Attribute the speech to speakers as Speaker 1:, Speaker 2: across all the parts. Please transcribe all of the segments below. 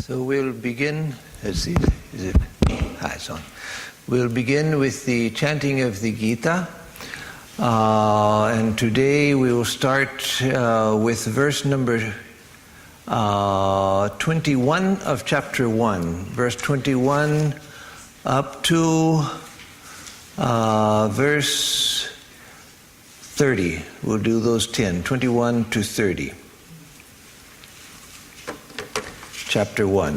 Speaker 1: So we'll begin, let's see, is it? It's on. We'll begin with the chanting of the Gita. And today we will start with verse number 21 of chapter 1. Verse 21 up to verse 30. We'll do those 10, 21 to 30. Chapter 1.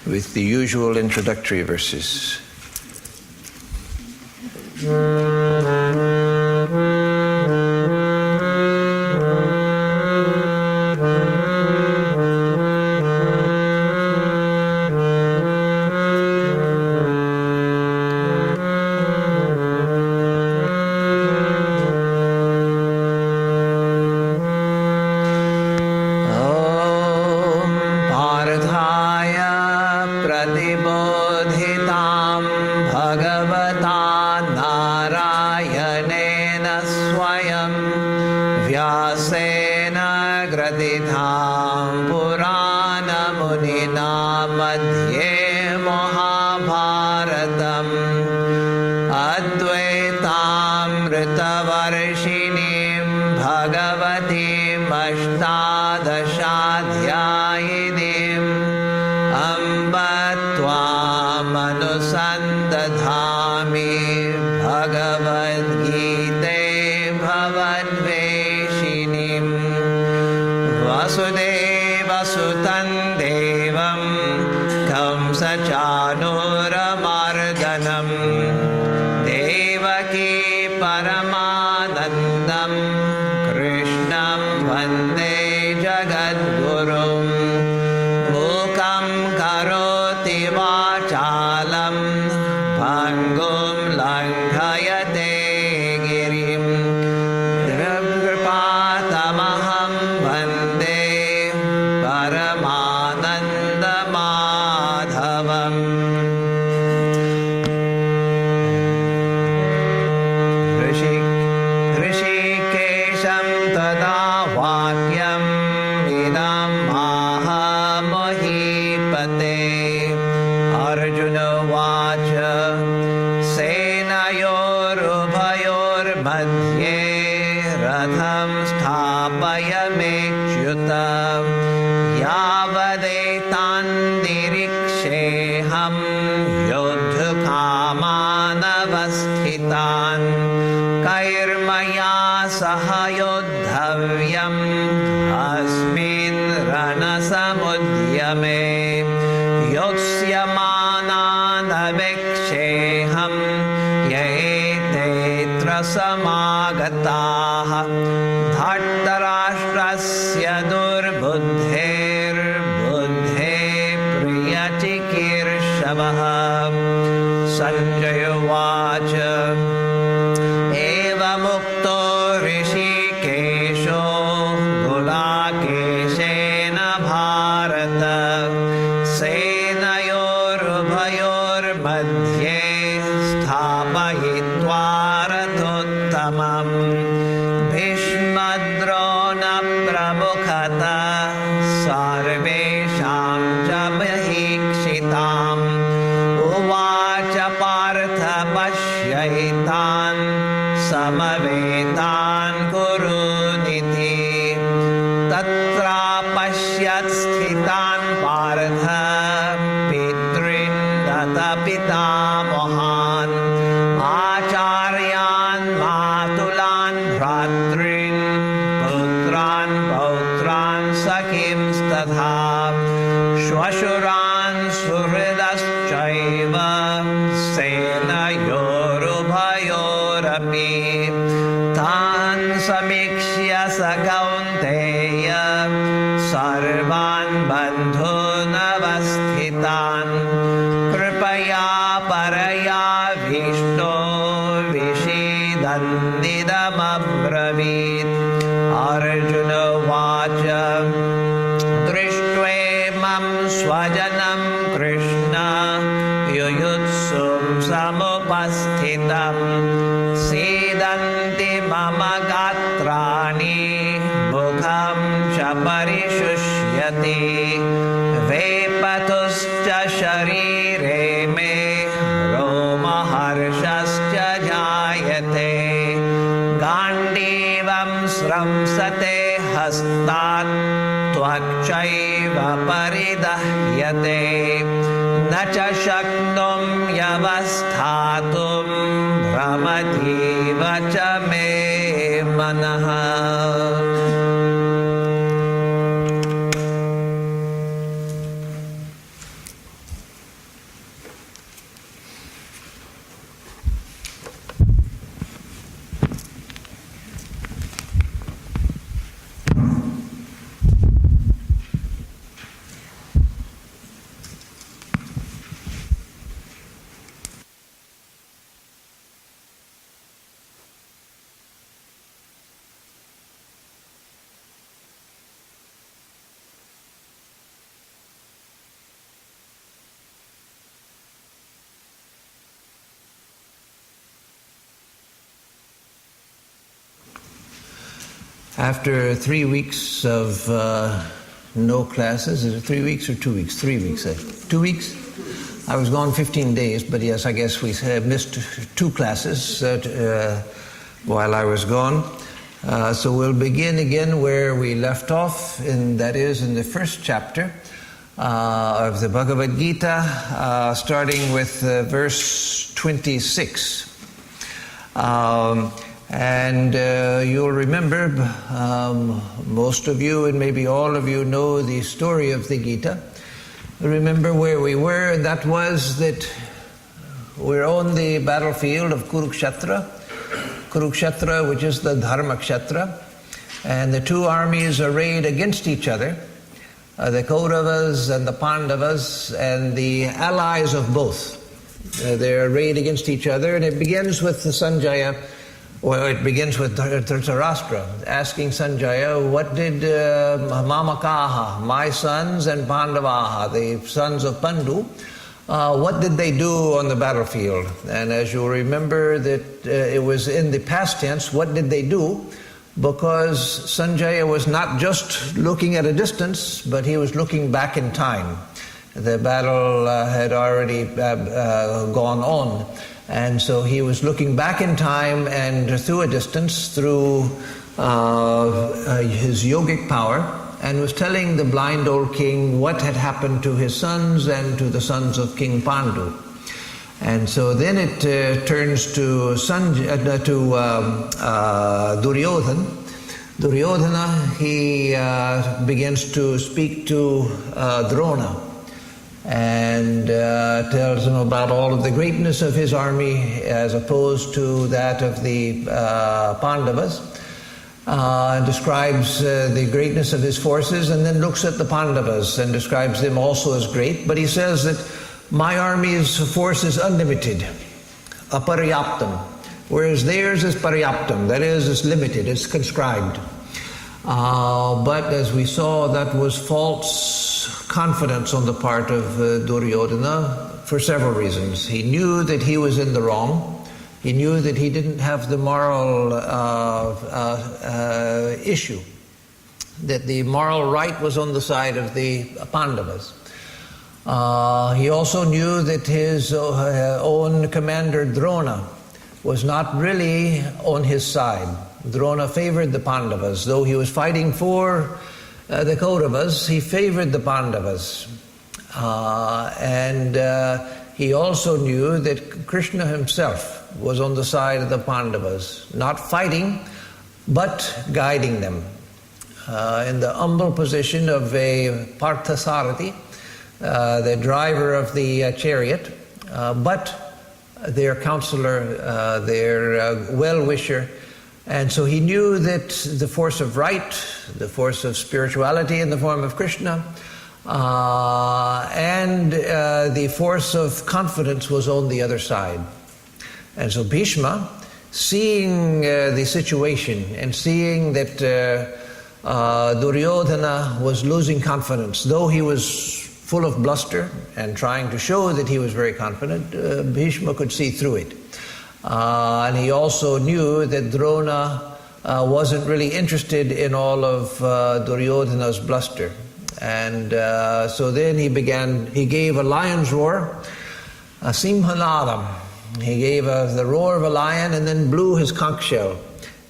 Speaker 1: With the usual introductory verses.
Speaker 2: Samupasthitam Sidanti mama gat
Speaker 1: nashati vepatuscha sharire me roma harshascha jayate gandivam sramsate hastat tvakchaiva paridahyate nacha shaknum yavasthatum brahmadhiva cha me manaha. After 3 weeks of no classes, is it 3 weeks or 2 weeks? 3 weeks, 2 weeks? I was gone 15 days, but yes, I guess we missed 2 classes while I was gone. So we'll begin again where we left off, that is in the first chapter of the Bhagawad Gita, starting with verse 26. And you'll remember, most of you and maybe all of you know the story of the Gita. Remember where we were, and that was that we're on the battlefield of Kurukshetra, which is the Dharmakshetra, and the 2 armies are arrayed against each other, the Kauravas and the Pandavas, and the allies of both. They're arrayed against each other, and it begins with the Sanjaya. Well, it begins with Dhritarashtra asking Sanjaya, what did Mamakaha, my sons, and Pandavaha, the sons of Pandu, what did they do on the battlefield? And as you'll remember that it was in the past tense, what did they do? Because Sanjaya was not just looking at a distance, but he was looking back in time. The battle had already gone on. And so he was looking back in time and through a distance, through his yogic power, and was telling the blind old king what had happened to his sons and to the sons of King Pandu. And so then it turns to Duryodhana. Duryodhana, he begins to speak to Drona, and tells him about all of the greatness of his army as opposed to that of the Pandavas, describes the greatness of his forces, and then looks at the Pandavas and describes them also as great. But he says that my army's force is unlimited, aparyaptam, whereas theirs is paryaptam, that is, it's limited, it's conscribed. But as we saw, that was false confidence on the part of Duryodhana for several reasons. He knew that he was in the wrong. He knew that he didn't have the moral issue, that the moral right was on the side of the Pandavas. He also knew that his own commander Drona was not really on his side. Drona favored the Pandavas. Though he was fighting for the Kauravas, he favored the Pandavas. And he also knew that Krishna himself was on the side of the Pandavas, not fighting, but guiding them. In the humble position of a Parthasarathi, the driver of the chariot, but their counselor, their well-wisher. And so he knew that the force of right, the force of spirituality in the form of Krishna, and the force of confidence was on the other side. And so Bhishma, seeing the situation and seeing that Duryodhana was losing confidence, though he was full of bluster and trying to show that he was very confident, Bhishma could see through it. And he also knew that Drona wasn't really interested in all of Duryodhana's bluster. And so then he gave a lion's roar, a simhanadam. He gave the roar of a lion and then blew his conch shell.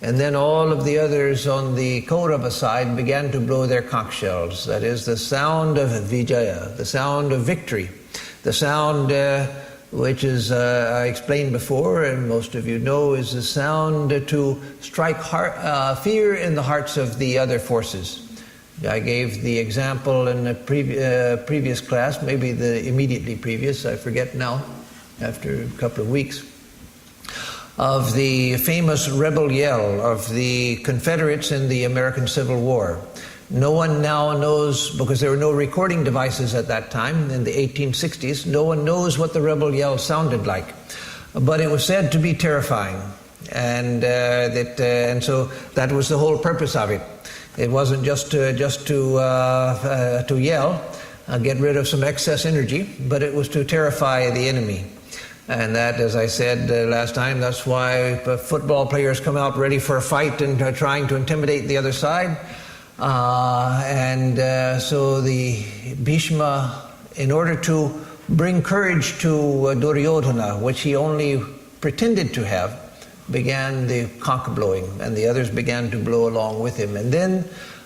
Speaker 1: And then all of the others on the Kaurava side began to blow their conch shells. That is the sound of Vijaya, the sound of victory, the sound which is, I explained before, and most of you know, is the sound to strike fear in the hearts of the other forces. I gave the example in a previous class, maybe the immediately previous, I forget now, after a couple of weeks, of the famous rebel yell of the Confederates in the American Civil War. No one now knows, because there were no recording devices at that time, in the 1860s, no one knows what the rebel yell sounded like. But it was said to be terrifying. And so that was the whole purpose of it. It wasn't just to yell, get rid of some excess energy, but it was to terrify the enemy. And that, as I said last time, that's why football players come out ready for a fight and trying to intimidate the other side. So the Bhishma, in order to bring courage to Duryodhana, which he only pretended to have, began the conch blowing, and the others began to blow along with him. And then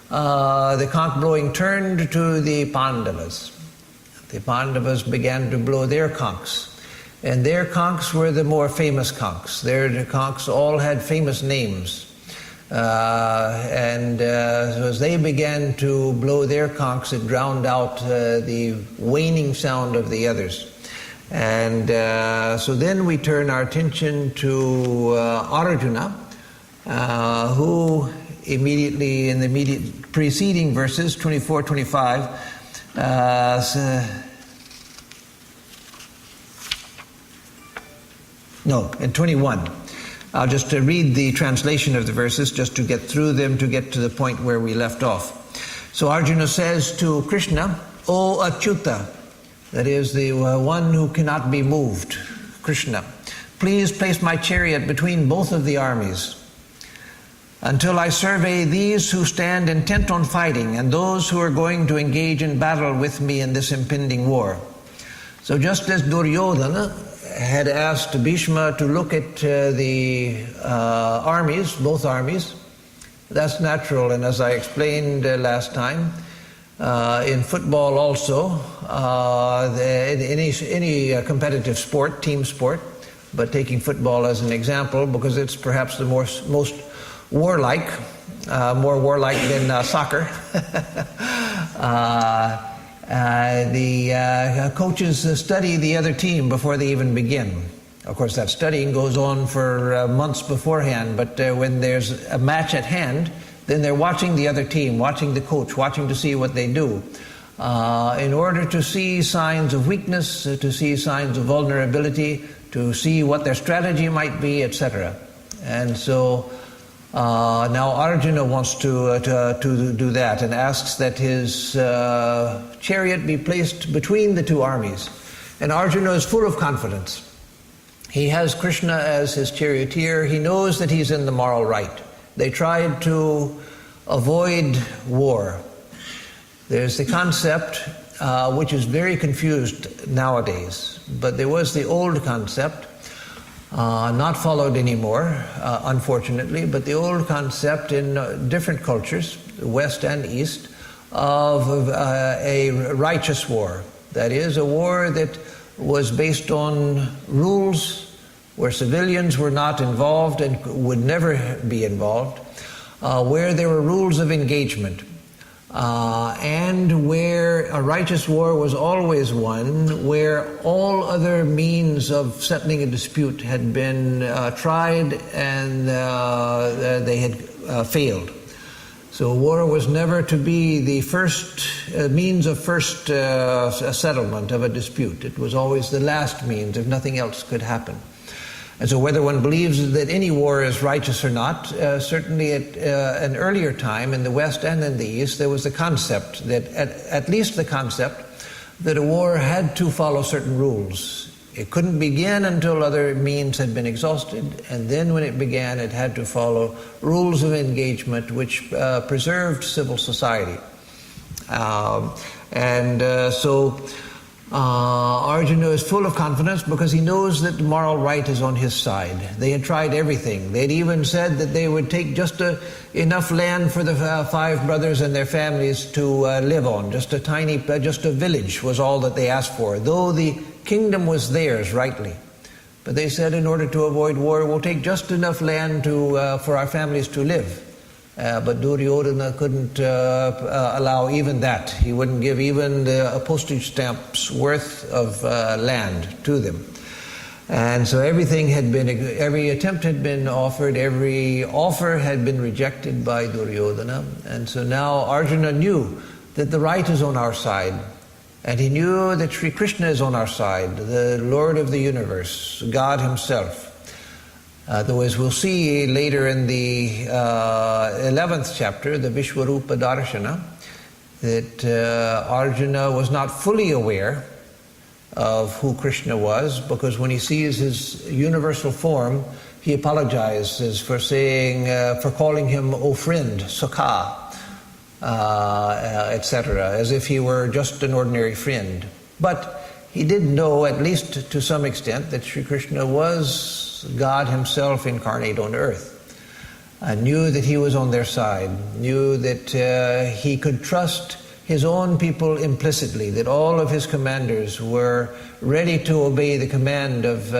Speaker 1: the conch blowing turned to the Pandavas. The Pandavas began to blow their conchs. And their conchs were the more famous conchs. Their conchs all had famous names. So as they began to blow their conchs, it drowned out the waning sound of the others. And so then we turn our attention to Arjuna, who immediately in the immediate preceding verses, 24, 25, in 21. I'll just read the translation of the verses just to get through them, to get to the point where we left off. So Arjuna says to Krishna, O Achyuta, that is the one who cannot be moved, Krishna, please place my chariot between both of the armies until I survey these who stand intent on fighting and those who are going to engage in battle with me in this impending war. So just as Duryodhana had asked Bhishma to look at the armies, both armies, that's natural. And as I explained last time, in football also, in any competitive sport, team sport, but taking football as an example because it's perhaps the most warlike, more warlike than soccer. The coaches study the other team before they even begin. Of course, that studying goes on for months beforehand, but when there's a match at hand, then they're watching the other team, watching the coach, watching to see what they do, in order to see signs of weakness, to see signs of vulnerability, to see what their strategy might be, etc. And so now Arjuna wants to do that and asks that his chariot be placed between the two armies. And Arjuna is full of confidence. He has Krishna as his charioteer. He knows that he's in the moral right. They tried to avoid war. There's the concept, which is very confused nowadays, but there was the old concept, not followed anymore, unfortunately, but the old concept in different cultures, West and East, of a righteous war. That is, a war that was based on rules where civilians were not involved and would never be involved, where there were rules of engagement, and where a righteous war was always won, where all other means of settling a dispute had been tried and they had failed. So war was never to be the first means of first settlement of a dispute. It was always the last means if nothing else could happen. And so whether one believes that any war is righteous or not, certainly at an earlier time in the West and in the East, there was the concept that, at least the concept, that a war had to follow certain rules. It couldn't begin until other means had been exhausted, and then when it began, it had to follow rules of engagement which preserved civil society. Arjuna is full of confidence because he knows that the moral right is on his side. They had tried everything. They'd even said that they would take just enough land for the 5 brothers and their families to live on. Just a village was all that they asked for, though the kingdom was theirs rightly. But they said, in order to avoid war, we'll take just enough land for our families to live. But Duryodhana couldn't allow even that. He wouldn't give even a postage stamp's worth of land to them. And so every attempt had been offered, every offer had been rejected by Duryodhana. And so now Arjuna knew that the right is on our side. And he knew that Sri Krishna is on our side, the Lord of the universe, God himself. Though, as we'll see later in the 11th chapter, the Vishwarupa Darshana, that Arjuna was not fully aware of who Krishna was, because when he sees his universal form, he apologizes for calling him "O friend," Sakha, etc., as if he were just an ordinary friend. But he did know, at least to some extent, that Sri Krishna was God himself incarnate on earth. Knew that he was on their side, knew that he could trust his own people implicitly, that all of his commanders were ready to obey the command of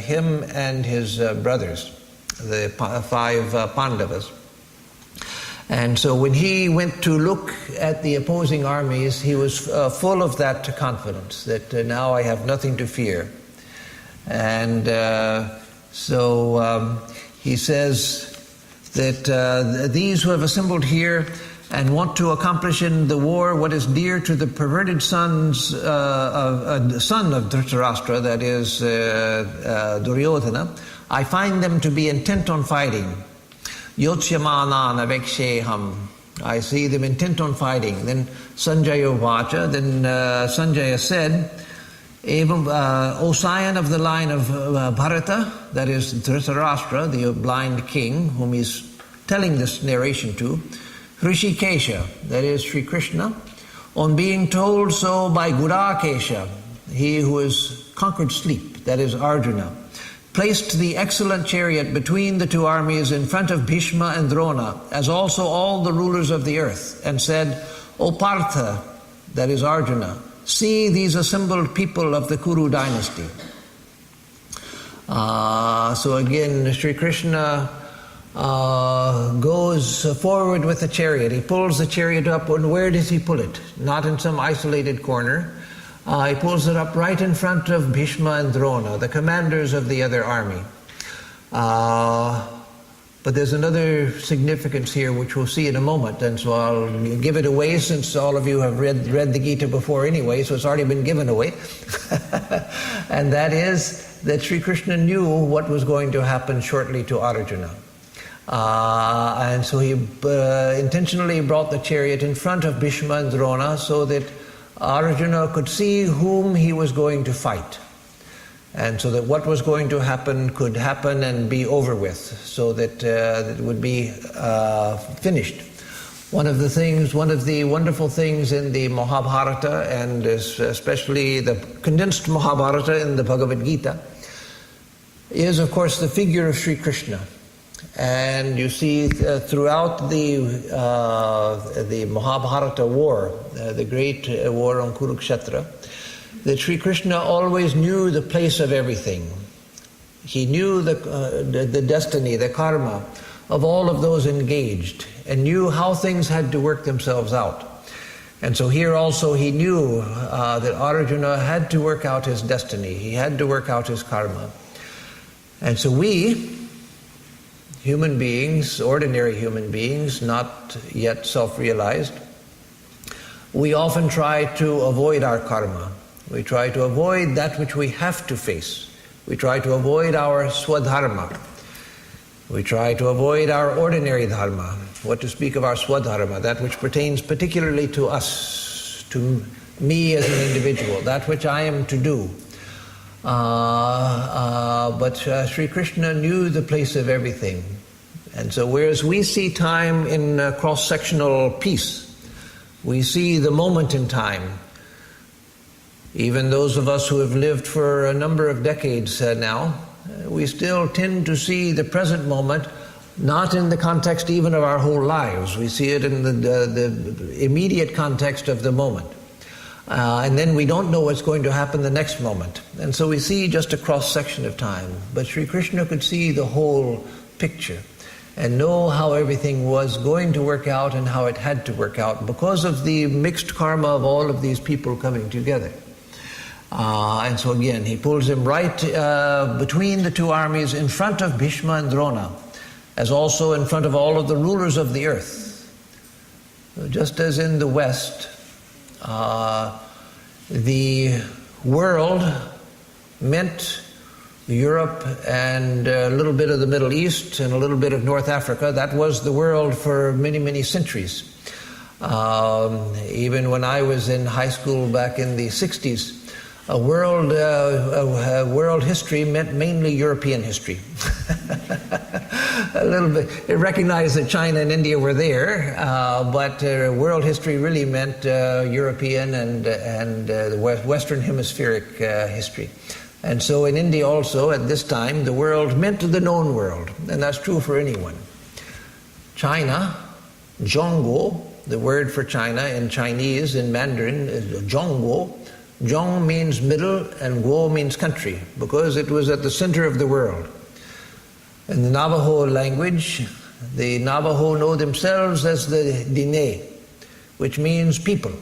Speaker 1: him and his brothers, the 5 Pandavas. And so when he went to look at the opposing armies, he was full of that confidence, that now I have nothing to fear. And so he says that these who have assembled here and want to accomplish in the war what is dear to the perverted son of Dhritarashtra, that is Duryodhana, I find them to be intent on fighting. Yotsyamanan aveksheham. I see them intent on fighting. Then Sanjaya Vacha, then Sanjaya said, O scion of the line of Bharata, that is Dhritarashtra, the blind king, whom he's telling this narration to, Hrishikesha, that is Sri Krishna, on being told so by Gurakesha, he who has conquered sleep, that is Arjuna, placed the excellent chariot between the 2 armies in front of Bhishma and Drona, as also all the rulers of the earth, and said, O Partha, that is Arjuna, see these assembled people of the Kuru dynasty. So again, Sri Krishna goes forward with the chariot. He pulls the chariot up, and where does he pull it? Not in some isolated corner. He pulls it up right in front of Bhishma and Drona, the commanders of the other army. But there's another significance here which we'll see in a moment, and so I'll give it away since all of you have read the Gita before anyway, so it's already been given away. And that is that Sri Krishna knew what was going to happen shortly to Arjuna. And so he intentionally brought the chariot in front of Bhishma and Drona so that Arjuna could see whom he was going to fight. And so that what was going to happen could happen and be over with, so that it would be finished. One of the wonderful things in the Mahabharata, and especially the condensed Mahabharata in the Bhagavad Gita, is of course the figure of Sri Krishna. And you see throughout the Mahabharata war, the great war on Kurukshetra, that Sri Krishna always knew the place of everything. He knew the destiny, the karma of all of those engaged, and knew how things had to work themselves out. And so here also he knew that Arjuna had to work out his destiny. He had to work out his karma. And so we, human beings, ordinary human beings, not yet self-realized, we often try to avoid our karma. We try to avoid that which we have to face. We try to avoid our swadharma. We try to avoid our ordinary dharma. What to speak of our swadharma, that which pertains particularly to us, to me as an individual, that which I am to do. But Sri Krishna knew the place of everything. And so whereas we see time in cross-sectional piece, We see the moment in time. Even those of us who have lived for a number of decades now, we still tend to see the present moment not in the context even of our whole lives. We see it in the immediate context of the moment. And then we don't know what's going to happen the next moment. And so we see just a cross-section of time. But Sri Krishna could see the whole picture and know how everything was going to work out and how it had to work out because of the mixed karma of all of these people coming together. And so again, he pulls him right between the two armies in front of Bhishma and Drona, as also in front of all of the rulers of the earth. Just as in the West, the world meant Europe and a little bit of the Middle East and a little bit of North Africa. That was the world for many, many centuries. Even when I was in high school back in the 60s, world history meant mainly European history. A little bit. It recognized that China and India were there, but world history really meant European and the Western Hemispheric history. And so in India also, at this time, the world meant the known world, and that's true for anyone. China, Zhongguo, the word for China in Chinese, in Mandarin, is Zhongguo. Zhong means middle and Guo means country, because it was at the center of the world. In the Navajo language, the Navajo know themselves as the Diné, which means people.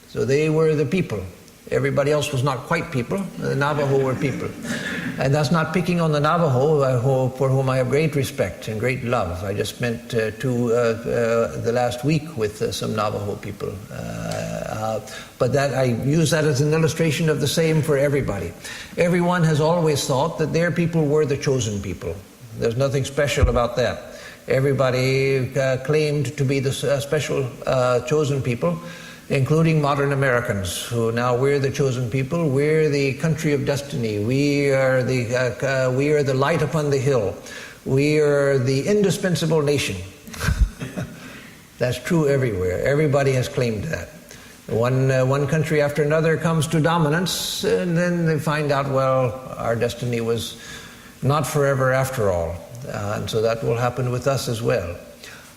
Speaker 1: So they were the people. Everybody else was not quite people. The Navajo were people. And that's not picking on the Navajo, for whom I have great respect and great love. I just spent the last week with some Navajo people. But that I use that as an illustration of the same for everybody. Everyone has always thought that their people were the chosen people. There's nothing special about that. Everybody claimed to be the special chosen people, including modern Americans, who now we're the chosen people. We're the country of destiny. We are the light upon the hill. We are the indispensable nation. That's true everywhere. Everybody has claimed that. One country after another comes to dominance, and then they find out, well, our destiny was not forever after all. And so that will happen with us as well.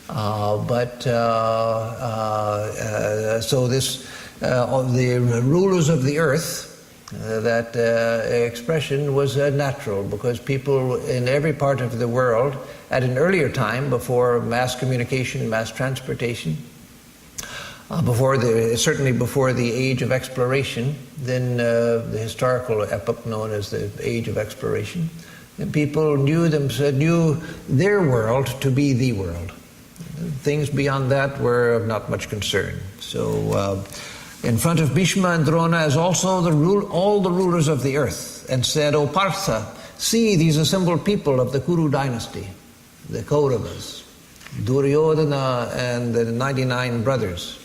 Speaker 1: So the rulers of the earth, that expression was natural, because people in every part of the world at an earlier time, before mass communication, mass transportation, certainly before the age of exploration, then the historical epoch known as the age of exploration, and people knew their world to be the world. Things beyond that were of not much concern. So in front of Bhishma and Drona is also all the rulers of the earth, and said, O Partha, see these assembled people of the Kuru dynasty, the Kauravas, Duryodhana and the 99 brothers.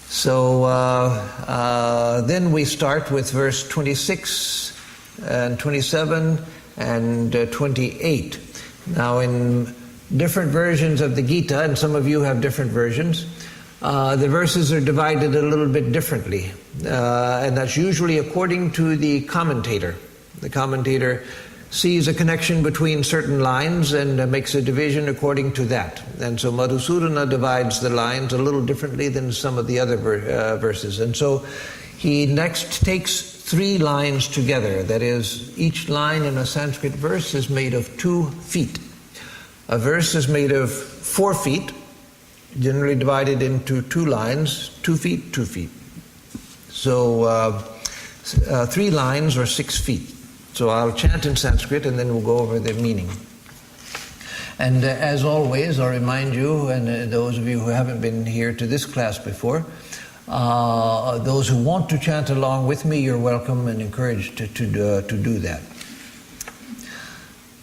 Speaker 1: So then we start with verse 26 and 27 and 28. Now in different versions of the Gita, and some of you have different versions, the verses are divided a little bit differently. And that's usually according to the commentator. The commentator sees a connection between certain lines and makes a division according to that. And so Madhusudana divides the lines a little differently than some of the other verses. And so he next takes 3 lines together. That is, each line in a Sanskrit verse is made of 2 feet. A verse is made of 4 feet, generally divided into 2 lines, 2 feet, 2 feet. So 3 lines or 6 feet. So I'll chant in Sanskrit and then we'll go over the meaning. And as always, I'll remind you, and those of you who haven't been here to this class before, those who want to chant along with me, you're welcome and encouraged to do that.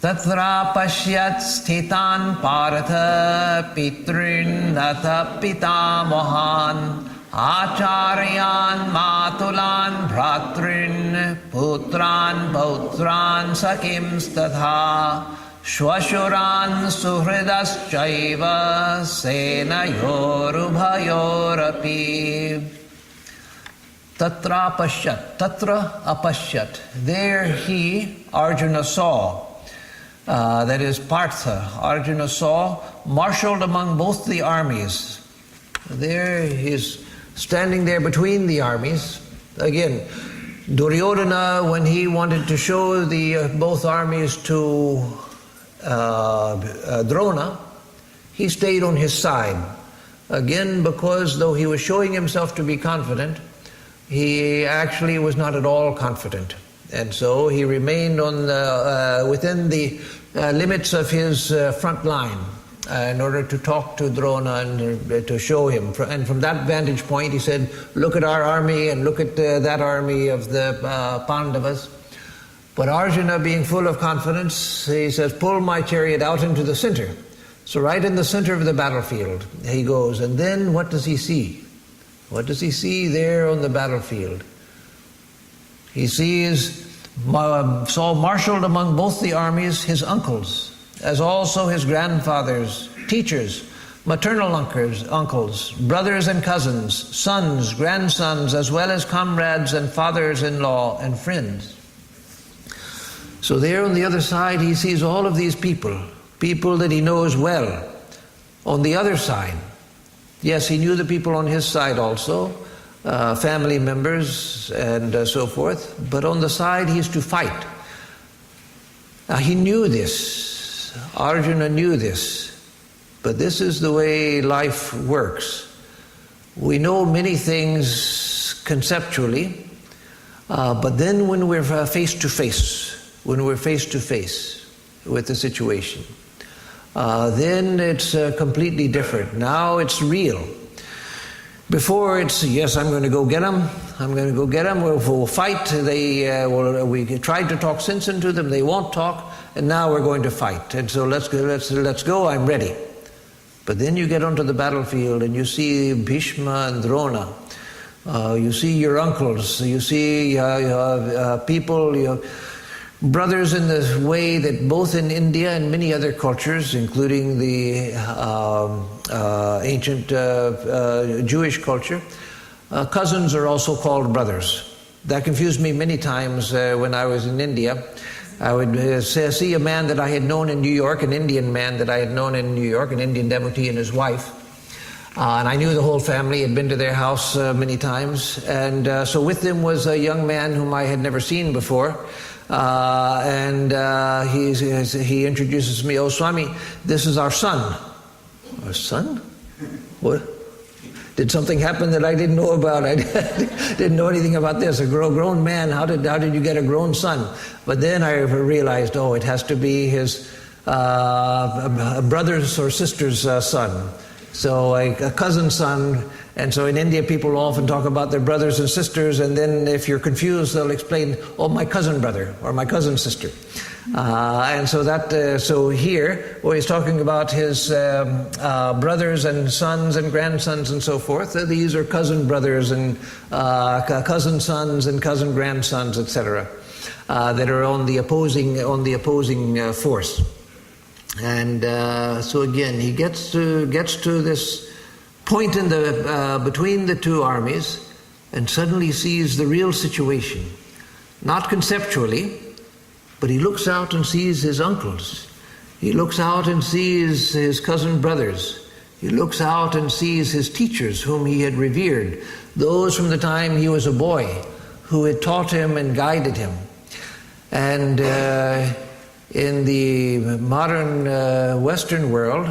Speaker 1: Tatra pashyat sthitan paratha pitrin natha pitamahan acharyan matulan bhratrin putran pautran sakim statha Shvashuran suhridaschaiva senayorubhayorapi. Tatra apashyat. Tatra apashyat. There he, Arjuna, saw. That is Partha. Arjuna saw, marshaled among both the armies. There he's standing there between the armies. Again, Duryodhana, when he wanted to show the both armies to Drona, he stayed on his side. Again, because though he was showing himself to be confident, he actually was not at all confident. And so he remained on within the limits of his front line in order to talk to Drona and to show him. And from that vantage point, he said, look at our army and look at that army of the Pandavas. But Arjuna, being full of confidence, he says, pull my chariot out into the center. So right in the center of the battlefield he goes. And then what does he see? What does he see there on the battlefield? He saw marshaled among both the armies his uncles, as also his grandfathers, teachers, maternal uncles, brothers and cousins, sons, grandsons, as well as comrades and fathers-in-law and friends. So there on the other side he sees all of these people that he knows well. On the other side, yes, he knew the people on his side also, family members and so forth, but on the side he's to fight. Now he knew this. Arjuna knew this, but this is the way life works. We know many things conceptually, but then when we're face to face with the situation, then it's completely different. Now it's real. Before it's, yes, I'm going to go get them. We'll fight. We tried to talk sense into them. They won't talk. And now we're going to fight. And so let's go. I'm ready. But then you get onto the battlefield and you see Bhishma and Drona. You see your uncles. You see people, brothers in the way that both in India and many other cultures, including the ancient Jewish culture, cousins are also called brothers. That confused me many times when I was in India. I would see a man that I had known in New York, an Indian man that I had known in New York, an Indian devotee and his wife. And I knew the whole family, had been to their house many times. And so with them was a young man whom I had never seen before. He introduces me, "Oh, Swami, this is our son." Our son? What? Did something happen that I didn't know about? I didn't know anything about this. A grown man, how did you get a grown son? But then I realized, it has to be his brother's or sister's son. So a cousin's son. And so in India, people often talk about their brothers and sisters, and then if you're confused, they'll explain, my cousin brother or my cousin sister. And so so here, where he's talking about his brothers and sons and grandsons and so forth, these are cousin brothers and cousin sons and cousin grandsons, etc., that are on the opposing force. And so again, he gets to this point in between the two armies, and suddenly sees the real situation, not conceptually, but he looks out and sees his uncles. He looks out and sees his cousin brothers. He looks out and sees his teachers whom he had revered, those from the time he was a boy who had taught him and guided him. And in the modern Western world,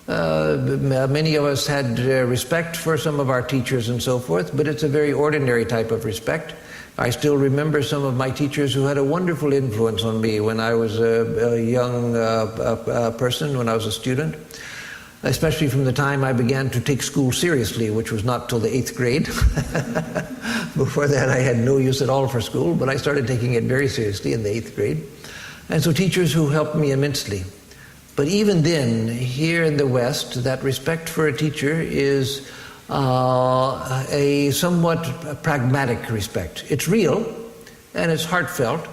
Speaker 1: many of us had respect for some of our teachers and so forth, but it's a very ordinary type of respect. I still remember some of my teachers who had a wonderful influence on me when I was a young person, when I was a student, especially from the time I began to take school seriously, which was not till the 8th grade. Before that, I had no use at all for school, but I started taking it very seriously in the 8th grade. And so teachers who helped me immensely. But even then, here in the West, that respect for a teacher is a somewhat pragmatic respect. It's real and it's heartfelt,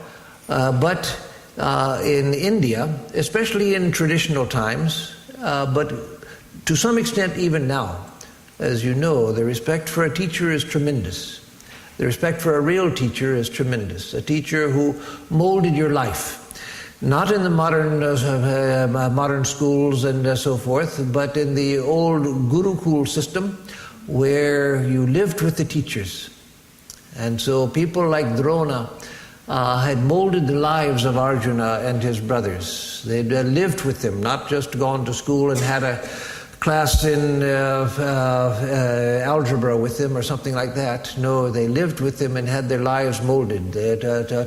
Speaker 1: but in India, especially in traditional times, but to some extent even now. As you know, the respect for a teacher is tremendous. The respect for a real teacher is tremendous. A teacher who molded your life. Not in the modern schools and so forth, but in the old Gurukul system where you lived with the teachers. And so people like Drona had molded the lives of Arjuna and his brothers. They'd lived with them, not just gone to school and had a class in algebra with them or something like that. No, they lived with them and had their lives molded. They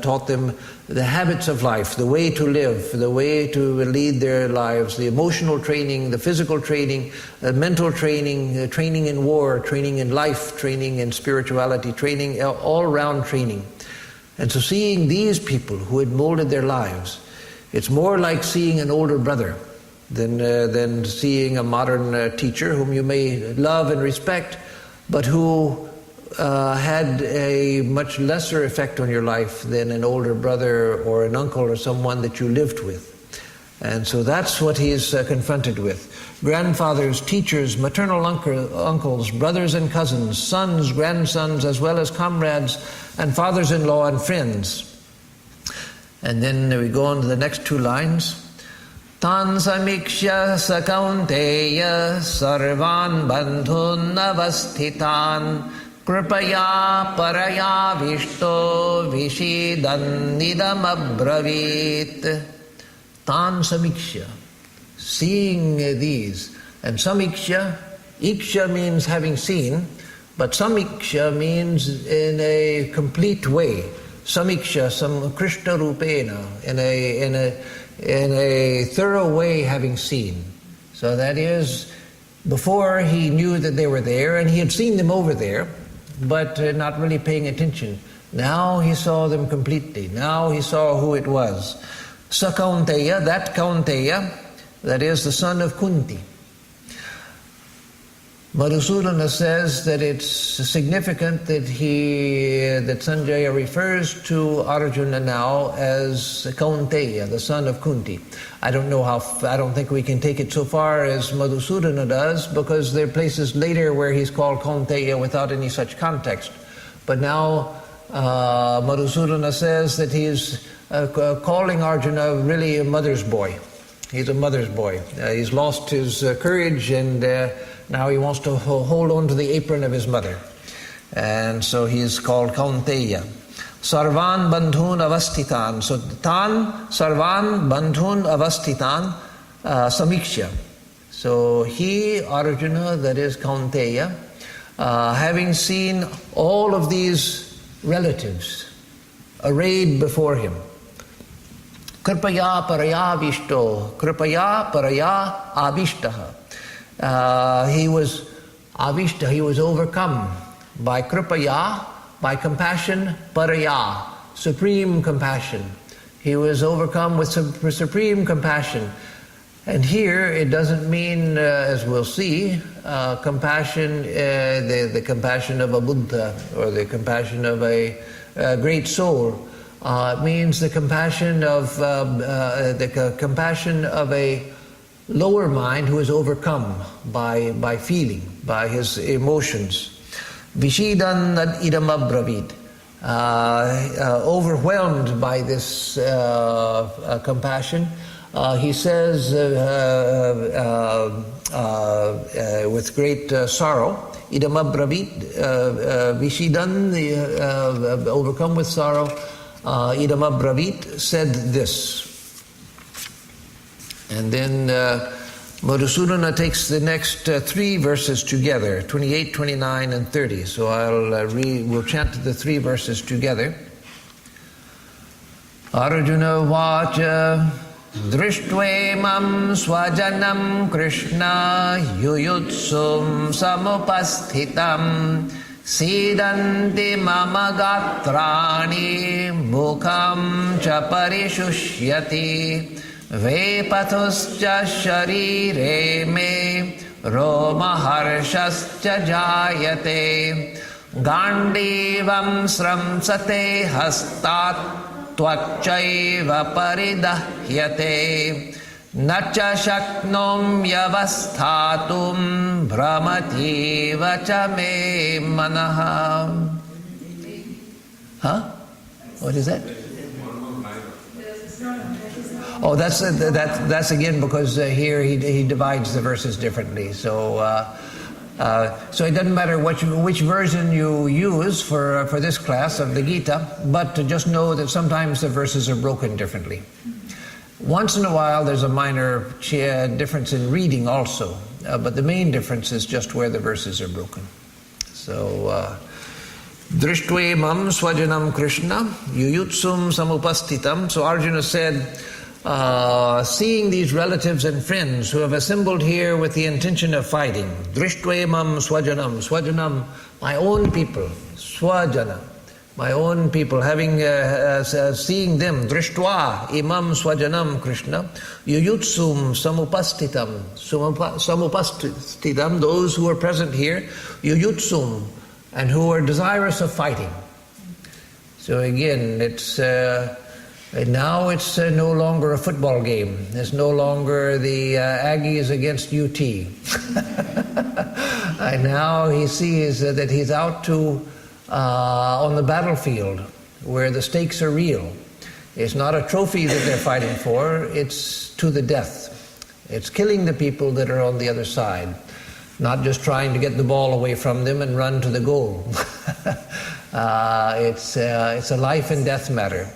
Speaker 1: taught them the habits of life, the way to live, the way to lead their lives, the emotional training, the physical training, mental training, training in war, training in life, training in spirituality, training, all-round training. And so seeing these people who had molded their lives, it's more like seeing an older brother than seeing a modern teacher whom you may love and respect, but who had a much lesser effect on your life than an older brother or an uncle or someone that you lived with. And so that's what he's confronted with. Grandfathers, teachers, maternal uncles, brothers and cousins, sons, grandsons, as well as comrades and fathers-in-law and friends. And then we go on to the next two lines. Tan samikshya sakaunteya sarvan bandhun avasthitan kripaya paraya vishto vishidan nidam abravit. Tan samiksha, seeing these. And samiksha, iksha means having seen, but samiksha means in a complete way. Samiksha, some Krishna rupena, in a thorough way having seen. So that is, before he knew that they were there, and he had seen them over there, but not really paying attention. Now he saw them completely. Now he saw who it was. Sa Kaunteya, that Kaunteya, that is the son of Kunti. Madhusudana says that it's significant that Sanjaya refers to Arjuna now as Kaunteya, the son of Kunti. I don't think we can take it so far as Madhusudana does, because there are places later where he's called Kaunteya without any such context. But now Madhusudana says that he's calling Arjuna really a mother's boy. He's a mother's boy. He's lost his courage, and now he wants to hold on to the apron of his mother. And so he's called Kaunteya. Sarvan bandhun avastitan. So tan, sarvan bandhun avastitan samiksha. So he, Arjuna, that is Kaunteya, having seen all of these relatives arrayed before him. Kripaya paraya vishto, kripaya paraya avishtaha. He was avishta, he was overcome by kripaya, by compassion, paraya, supreme compassion. He was overcome with supreme compassion. And here it doesn't mean, as we'll see, compassion, the compassion of a Buddha or the compassion of a great soul. It means the compassion of a lower mind who is overcome by feeling, by his emotions. Vishidan idam abravit. Overwhelmed by this compassion, he says with great sorrow, idam abravit, Vishidan, overcome with sorrow, idam abravit, said this. And then Madhusudana takes the next three verses together, 28, 29, and 30. So we'll chant the three verses together. Arjuna vacha drishtvaimam swajanam Krishna yuyutsum samupasthitam sidanti mama gatrani mukham cha parishusyati Vepathuscha sharire me roma harshascha jayate gandivam sramsate hastat tvakchaiva paridahyate nacha shaknom yavastatum brahmativa cha me manaha. Huh? What is that? Oh, that's again because here he divides the verses differently. So it doesn't matter which version you use for this class of the Gita, but to just know that sometimes the verses are broken differently. Once in a while, there's a minor difference in reading also, but the main difference is just where the verses are broken. So. Drishtve mam swajanam Krishna yuyutsum samupastitam. So Arjuna said, seeing these relatives and friends who have assembled here with the intention of fighting, Drishtve mam swajanam, swajanam, my own people, swajana, my own people, having seeing them, Drishtva imam swajanam Krishna yuyutsum samupastitam, samupastitam, those who are present here, yuyutsum, and who are desirous of fighting. So again, it's now it's no longer a football game. It's no longer the Aggies against UT. And now he sees that he's out to on the battlefield where the stakes are real. It's not a trophy that they're fighting for. It's to the death. It's killing the people that are on the other side. Not just trying to get the ball away from them and run to the goal. It's a life and death matter.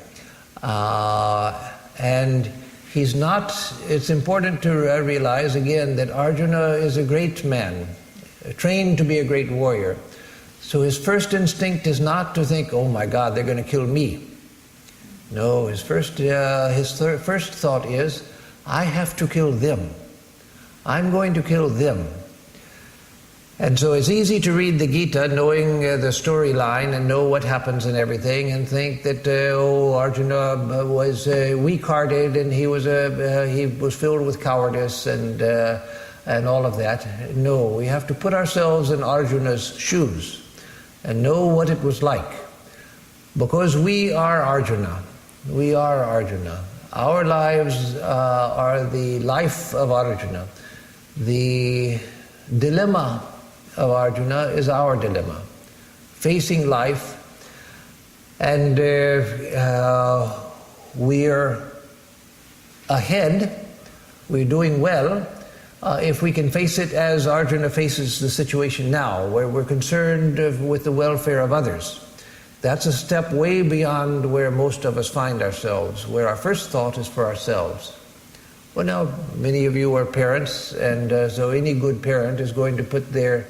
Speaker 1: And he's not, it's important to realize again that Arjuna is a great man, trained to be a great warrior. So his first instinct is not to think, oh my God, they're going to kill me. No, his first thought is, I have to kill them. I'm going to kill them. And so it's easy to read the Gita knowing the storyline and know what happens and everything and think that, Arjuna was weak-hearted and he was filled with cowardice and all of that. No, we have to put ourselves in Arjuna's shoes and know what it was like. Because we are Arjuna. We are Arjuna. Our lives are the life of Arjuna. The dilemma of Arjuna is our dilemma, facing life, and we're ahead, we're doing well, if we can face it as Arjuna faces the situation now, where we're concerned with the welfare of others. That's a step way beyond where most of us find ourselves, where our first thought is for ourselves. Well, now, many of you are parents, and so any good parent is going to put their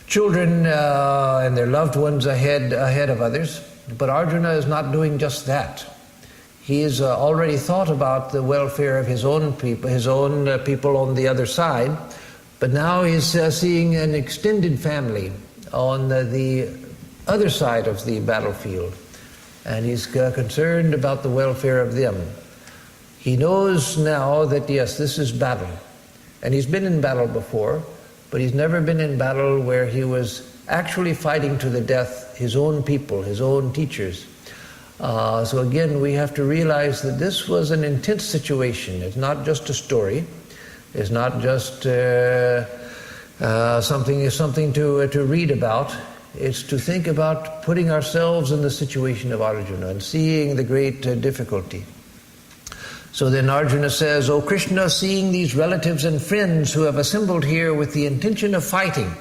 Speaker 1: children and their loved ones ahead of others. But Arjuna is not doing just that. He has already thought about the welfare of his own people on the other side, but now he's seeing an extended family on the other side of the battlefield, and he's concerned about the welfare of them. He knows now that, yes, this is battle. And he's been in battle before, but he's never been in battle where he was actually fighting to the death his own people, his own teachers. So again, we have to realize that this was an intense situation. It's not just a story. It's not just something to read about. It's to think about putting ourselves in the situation of Arjuna and seeing the great difficulty. So then Arjuna says, O Krishna, seeing these relatives and friends who have assembled here with the intention of fighting,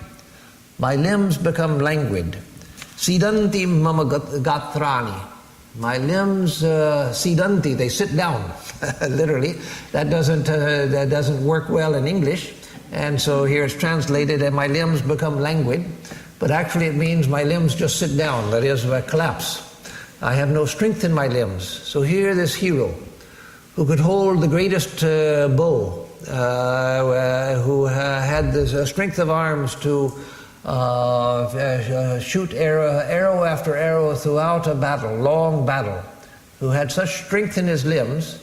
Speaker 1: my limbs become languid. Sidanti mama gatrani. My limbs, sidanti, they sit down, literally. That doesn't work well in English. And so here it's translated, and my limbs become languid. But actually it means my limbs just sit down, that is, collapse. I have no strength in my limbs. So here this hero, who could hold the greatest bow, who had the strength of arms to shoot arrow after arrow throughout a battle, long battle, who had such strength in his limbs,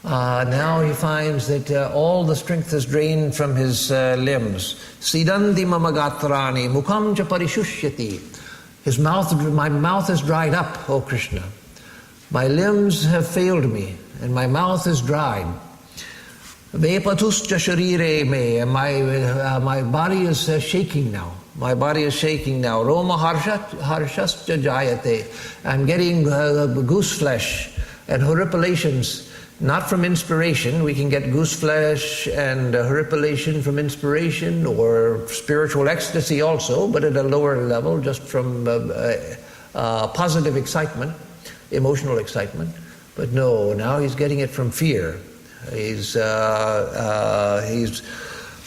Speaker 1: now he finds that all the strength is drained from his limbs. Siddhandi mamagatrani mukham cha parishushyti. My mouth is dried up, O Krishna. My limbs have failed me, and my mouth is dried. Vepatuscha sharire me, and my body is shaking now. My body is shaking now. Roma harshascha jayate. I'm getting goose flesh and horripilations, not from inspiration. We can get goose flesh and horripilation from inspiration or spiritual ecstasy also, but at a lower level, just from positive excitement, emotional excitement. But no, now he's getting it from fear. He's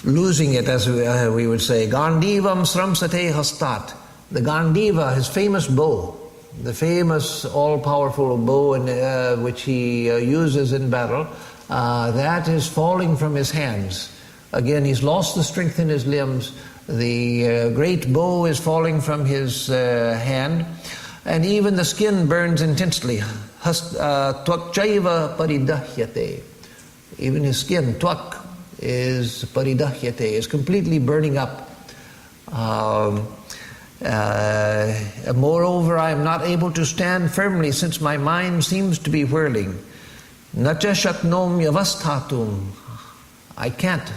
Speaker 1: losing it, as we would say. Gandivam sramsate hastat. The Gandiva, his famous bow, the famous all-powerful bow which he uses in battle, that is falling from his hands. Again, he's lost the strength in his limbs. The great bow is falling from his hand, and even the skin burns intensely. Twakchaiva paridahyate. Even his skin, twak, is paridahyate, is completely burning up. Moreover, I am not able to stand firmly, since my mind seems to be whirling. Nacha shaknom yavastatum. I can't.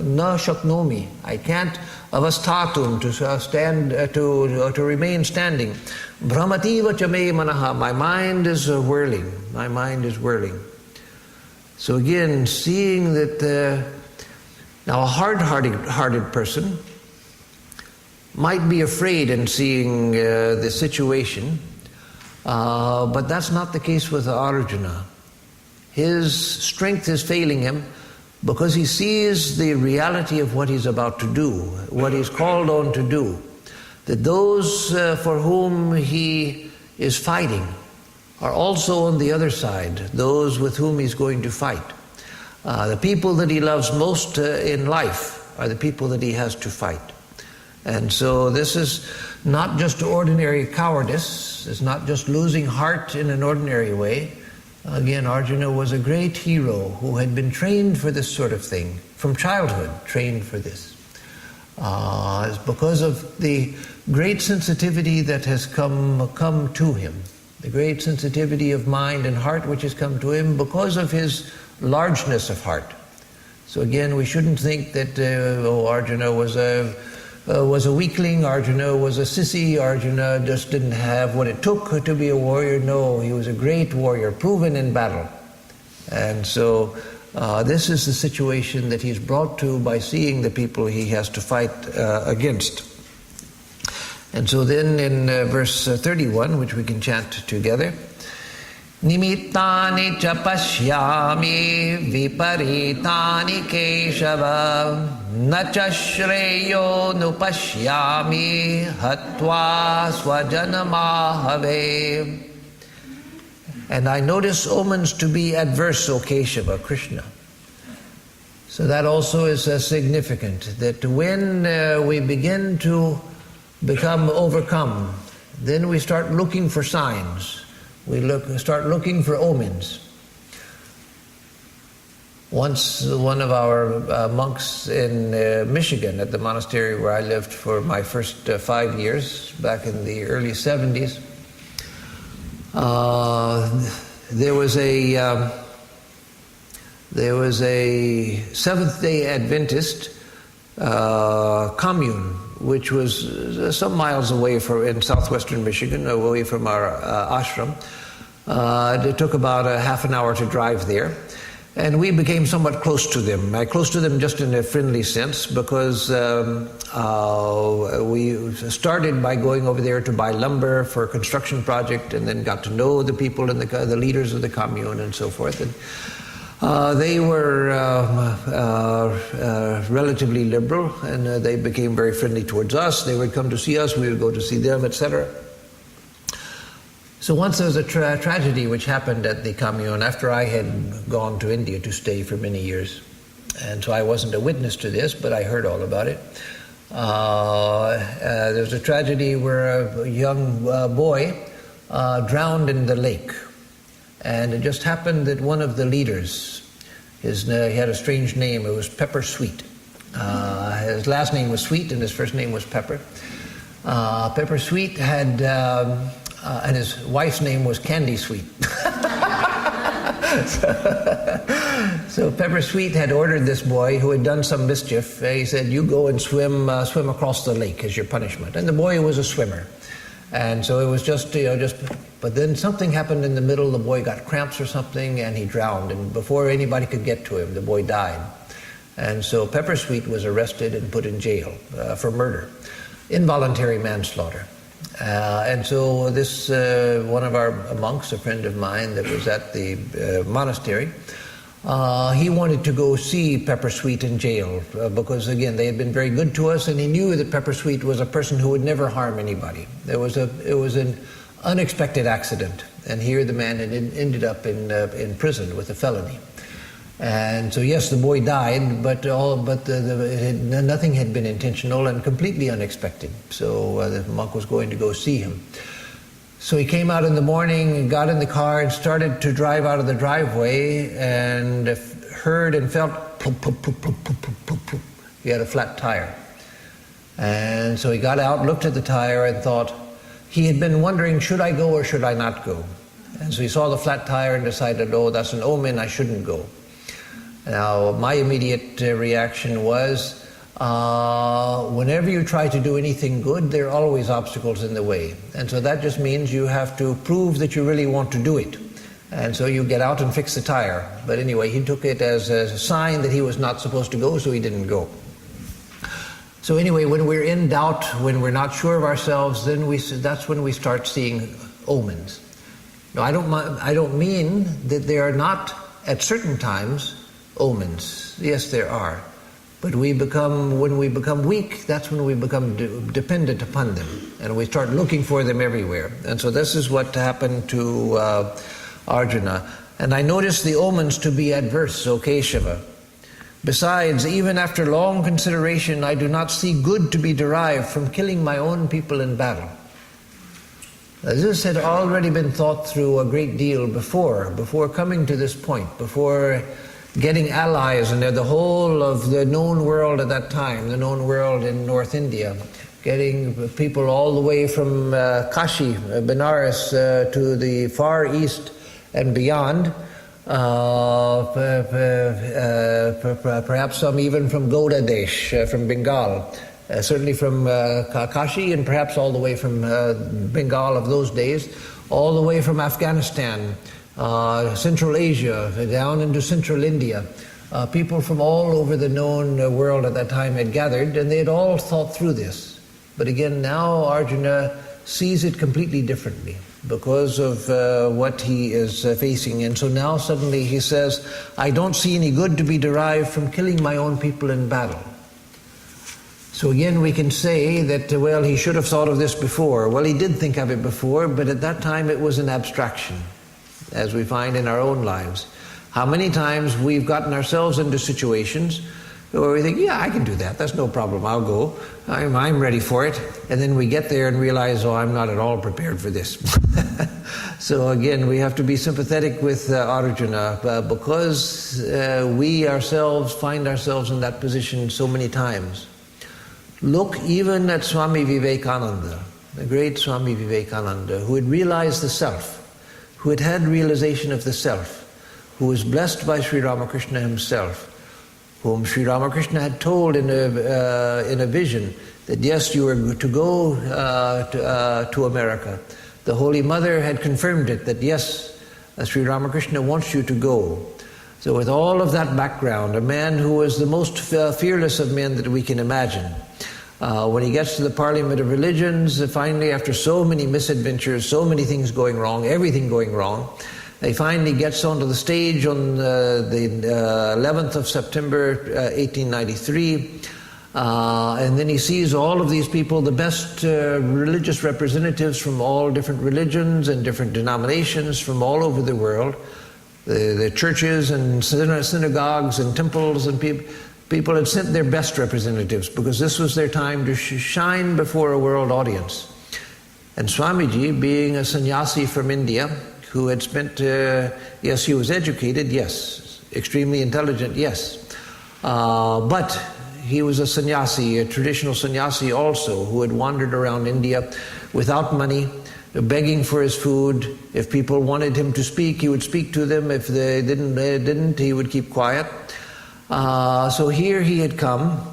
Speaker 1: Na shaknomi. I can't avastatum, to stand, to remain standing. Brahmativa chame manaha. My mind is whirling. My mind is whirling. So again, seeing that now a hard-hearted person might be afraid in seeing the situation, but that's not the case with Arjuna. His strength is failing him because he sees the reality of what he's about to do, what he's called on to do. That those for whom he is fighting are also on the other side, those with whom he's going to fight. The people that he loves most in life are the people that he has to fight. And so this is not just ordinary cowardice, it's not just losing heart in an ordinary way. Again, Arjuna was a great hero who had been trained for this sort of thing, from childhood, trained for this. It's because of the great sensitivity that has come to him, the great sensitivity of mind and heart which has come to him because of his largeness of heart. So again, we shouldn't think that Arjuna was a weakling, Arjuna was a sissy, Arjuna just didn't have what it took to be a warrior. No, he was a great warrior, proven in battle. And so this is the situation that he's brought to by seeing the people he has to fight against. And so then in verse 31, which we can chant together, Nimittani cha pashyami viparitani keshava na cha shreyo nupashyami hatva swajanamahave. And I notice omens to be adverse, O Keshava, Krishna. So that also is significant, that when we begin to become overcome, then we start looking for signs. We start looking for omens. Once one of our monks in Michigan, at the monastery where I lived for my first 5 years, back in the early 70s, there was a Seventh-day Adventist commune, which was some miles away in southwestern Michigan, away from our ashram. It took about a half an hour to drive there. And we became somewhat close to them. Close to them just in a friendly sense, because we started by going over there to buy lumber for a construction project, and then got to know the people and the leaders of the commune and so forth. And they were relatively liberal, and they became very friendly towards us. They would come to see us, we would go to see them, etc. So once there was a tragedy which happened at the commune after I had gone to India to stay for many years. And so I wasn't a witness to this, but I heard all about it. There was a tragedy where a young boy drowned in the lake. And it just happened that one of the leaders, he had a strange name, it was Pepper Sweet. His last name was Sweet and his first name was Pepper. Pepper Sweet had and his wife's name was Candy Sweet. So Pepper Sweet had ordered this boy who had done some mischief. He said, "You go and swim across the lake as your punishment." And the boy was a swimmer. And so it was but then something happened in the middle. The boy got cramps or something, and he drowned. And before anybody could get to him, the boy died. And so Pepper Sweet was arrested and put in jail for murder, involuntary manslaughter. And so this, one of our monks, a friend of mine that was at the monastery, he wanted to go see Pepper Sweet in jail because, again, they had been very good to us, and he knew that Pepper Sweet was a person who would never harm anybody. It was an unexpected accident, and here the man had ended up in prison with a felony. And so, yes, the boy died, but nothing had been intentional and completely unexpected. So the monk was going to go see him. So he came out in the morning, got in the car, and started to drive out of the driveway, and heard and felt plop, plop, plop, plop, plop, plop, plop. He had a flat tire. And so he got out, looked at the tire, and thought, he had been wondering, should I go or should I not go? And so he saw the flat tire and decided, oh, that's an omen, I shouldn't go. Now, my immediate reaction was, whenever you try to do anything good, there are always obstacles in the way. And so that just means you have to prove that you really want to do it. And so you get out and fix the tire. But anyway, he took it as a sign that he was not supposed to go, so he didn't go. So anyway, when we're in doubt, when we're not sure of ourselves, then that's when we start seeing omens. Now, I don't mean that there are not, at certain times, omens. Yes, there are. But when we become weak, that's when we become dependent upon them. And we start looking for them everywhere. And so this is what happened to Arjuna. And I noticed the omens to be adverse, O Keshava. Besides, even after long consideration, I do not see good to be derived from killing my own people in battle. This had already been thought through a great deal before coming to this point, before getting allies, and the whole of the known world at that time, the known world in North India, getting people all the way from Kashi, Benares, to the Far East and beyond, perhaps some even from Gauda Desh, from Bengal, certainly from Kashi, and perhaps all the way from Bengal of those days, all the way from Afghanistan, Central Asia, down into Central India. People from all over the known world at that time had gathered, and they had all thought through this. But again, now Arjuna sees it completely differently because of what he is facing. And so now suddenly he says, I don't see any good to be derived from killing my own people in battle. So again, we can say that, well, he should have thought of this before. Well, he did think of it before, but at that time it was an abstraction, as we find in our own lives. How many times we've gotten ourselves into situations where we think, yeah, I can do that, that's no problem, I'll go, I'm ready for it. And then we get there and realize, oh, I'm not at all prepared for this. So again, we have to be sympathetic with Arjuna because we ourselves find ourselves in that position so many times. Look even at Swami Vivekananda, the great Swami Vivekananda, who had realized the self, who had had realization of the self, who was blessed by Sri Ramakrishna himself, whom Sri Ramakrishna had told in a vision that yes, you were to go to America. The Holy Mother had confirmed it, that yes, Sri Ramakrishna wants you to go. So with all of that background, a man who was the most fearless of men that we can imagine, when he gets to the Parliament of Religions, finally after so many misadventures, so many things going wrong, everything going wrong, he finally gets onto the stage on the 11th of September 1893, and then he sees all of these people, the best religious representatives from all different religions and different denominations from all over the world, the churches and synagogues and temples, and people had sent their best representatives because this was their time to shine before a world audience. And Swamiji, being a sannyasi from India, who had spent, yes, he was educated, yes, extremely intelligent, yes, but he was a sannyasi, a traditional sannyasi also, who had wandered around India without money, begging for his food. If people wanted him to speak, he would speak to them. If they didn't, he would keep quiet. So here he had come.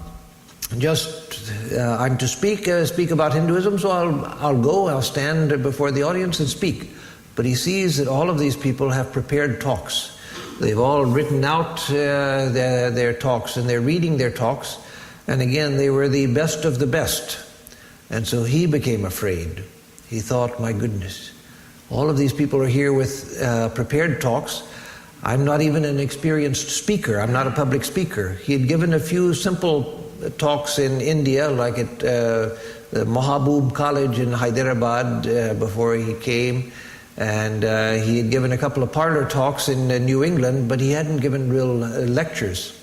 Speaker 1: I'm to speak about Hinduism, so I'll stand before the audience and speak. But he sees that all of these people have prepared talks. They've all written out their talks, and they're reading their talks. And again, they were the best of the best. And so he became afraid. He thought, my goodness, all of these people are here with prepared talks. I'm not even an experienced speaker. I'm not a public speaker. He had given a few simple talks in India, like at the Mahaboob College in Hyderabad before he came. And he had given a couple of parlor talks in New England, but he hadn't given real lectures.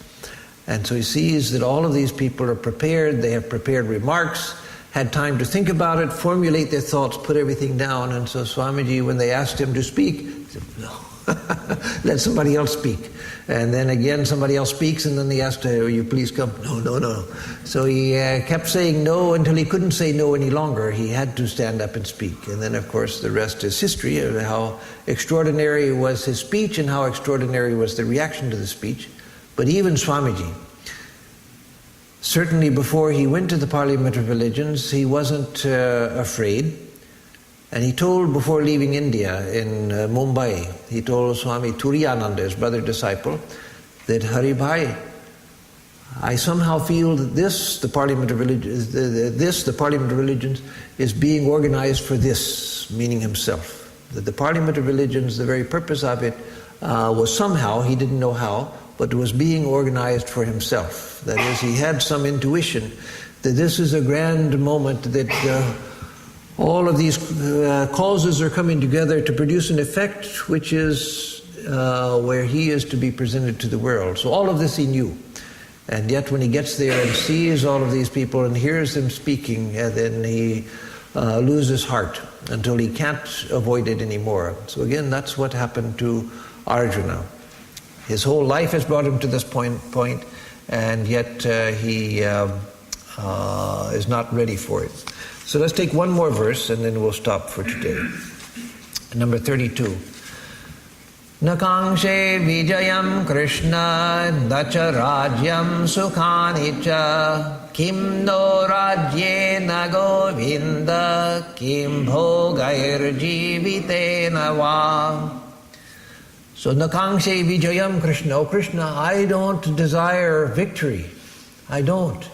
Speaker 1: And so he sees that all of these people are prepared. They have prepared remarks, had time to think about it, formulate their thoughts, put everything down. And so Swamiji, when they asked him to speak, he said, no, let somebody else speak. And then again somebody else speaks, and then they asked, will you please come? No. So he kept saying no until he couldn't say no any longer. He had to stand up and speak. And then, of course, the rest is history of how extraordinary was his speech and how extraordinary was the reaction to the speech. But even Swamiji, certainly before he went to the Parliament of Religions, he wasn't afraid. And he told, before leaving India in Mumbai, he told Swami Turiyananda, his brother disciple, that Hari Bhai, I somehow feel that the Parliament of Religions, is being organized for this, meaning himself. That the Parliament of Religions, the very purpose of it, was somehow, he didn't know how, but was being organized for himself. That is, he had some intuition that this is a grand moment, that all of these causes are coming together to produce an effect which is where he is to be presented to the world. So all of this he knew. And yet when he gets there and sees all of these people and hears them speaking, then he loses heart until he can't avoid it anymore. So again, that's what happened to Arjuna. His whole life has brought him to this point, and yet he is not ready for it. So let's take one more verse and then we'll stop for today. Number 32. Nakangshe vijayam Krishna dacha rajyam sukhani cha kim no rajye na govinda kim bhogair jivitena va. So nakangshe vijayam Krishna. Oh Krishna, I don't desire victory. I don't.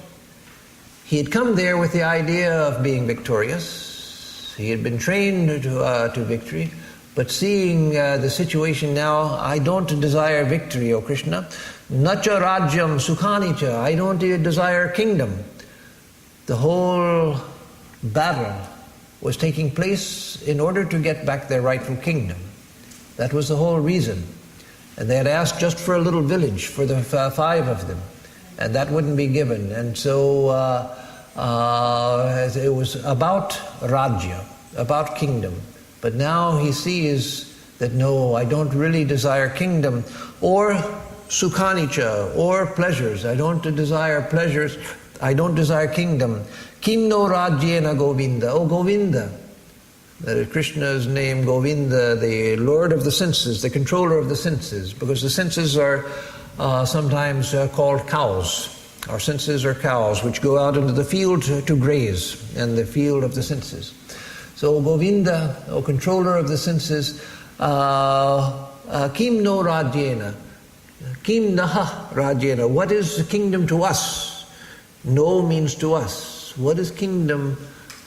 Speaker 1: He had come there with the idea of being victorious. He had been trained to victory, but seeing the situation now, I don't desire victory, O Krishna. Nacha rajyam sukhanicha. I don't desire kingdom. The whole battle was taking place in order to get back their rightful kingdom. That was the whole reason. And they had asked just for a little village, for the 5 of them. And that wouldn't be given. And so it was about Rajya, about kingdom. But now he sees that no, I don't really desire kingdom or sukhanicha, or pleasures. I don't desire pleasures. I don't desire kingdom. Kim no rajyena Govinda. Oh Govinda. That is Krishna's name, Govinda, the Lord of the senses, the controller of the senses, because the senses are sometimes called cows. Our senses are cows which go out into the field to graze, and the field of the senses. So Govinda, O controller of the senses, Kim no rajyena, Kim naha rajyena. What is the kingdom to us? No means to us. What is kingdom?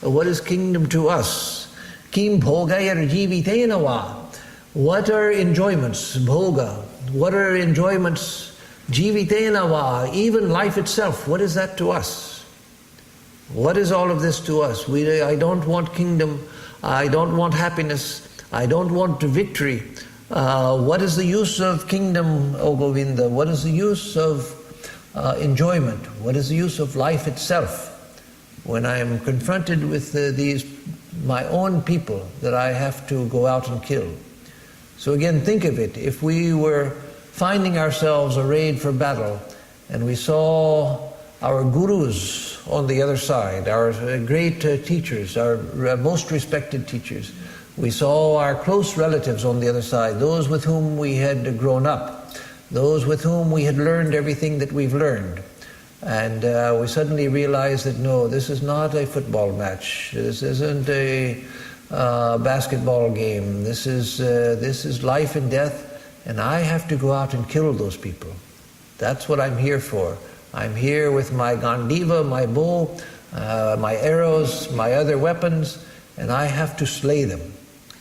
Speaker 1: What is kingdom to us? Kim bhogayar jivitena va. What are enjoyments? Bhoga. What are enjoyments? Jivitena va. Even life itself. What is that to us? What is all of this to us? I don't want kingdom. I don't want happiness. I don't want victory. What is the use of kingdom, O Govinda? What is the use of enjoyment? What is the use of life itself when I am confronted with these my own people that I have to go out and kill? So again, think of it. If we were finding ourselves arrayed for battle and we saw our gurus on the other side, our great teachers, our most respected teachers. We saw our close relatives on the other side, those with whom we had grown up, those with whom we had learned everything that we've learned. And we suddenly realized that no, this is not a football match. This isn't a basketball game. This is life and death, and I have to go out and kill those people. That's what I'm here for. I'm here with my gandiva, my bow, my arrows, my other weapons, and I have to slay them.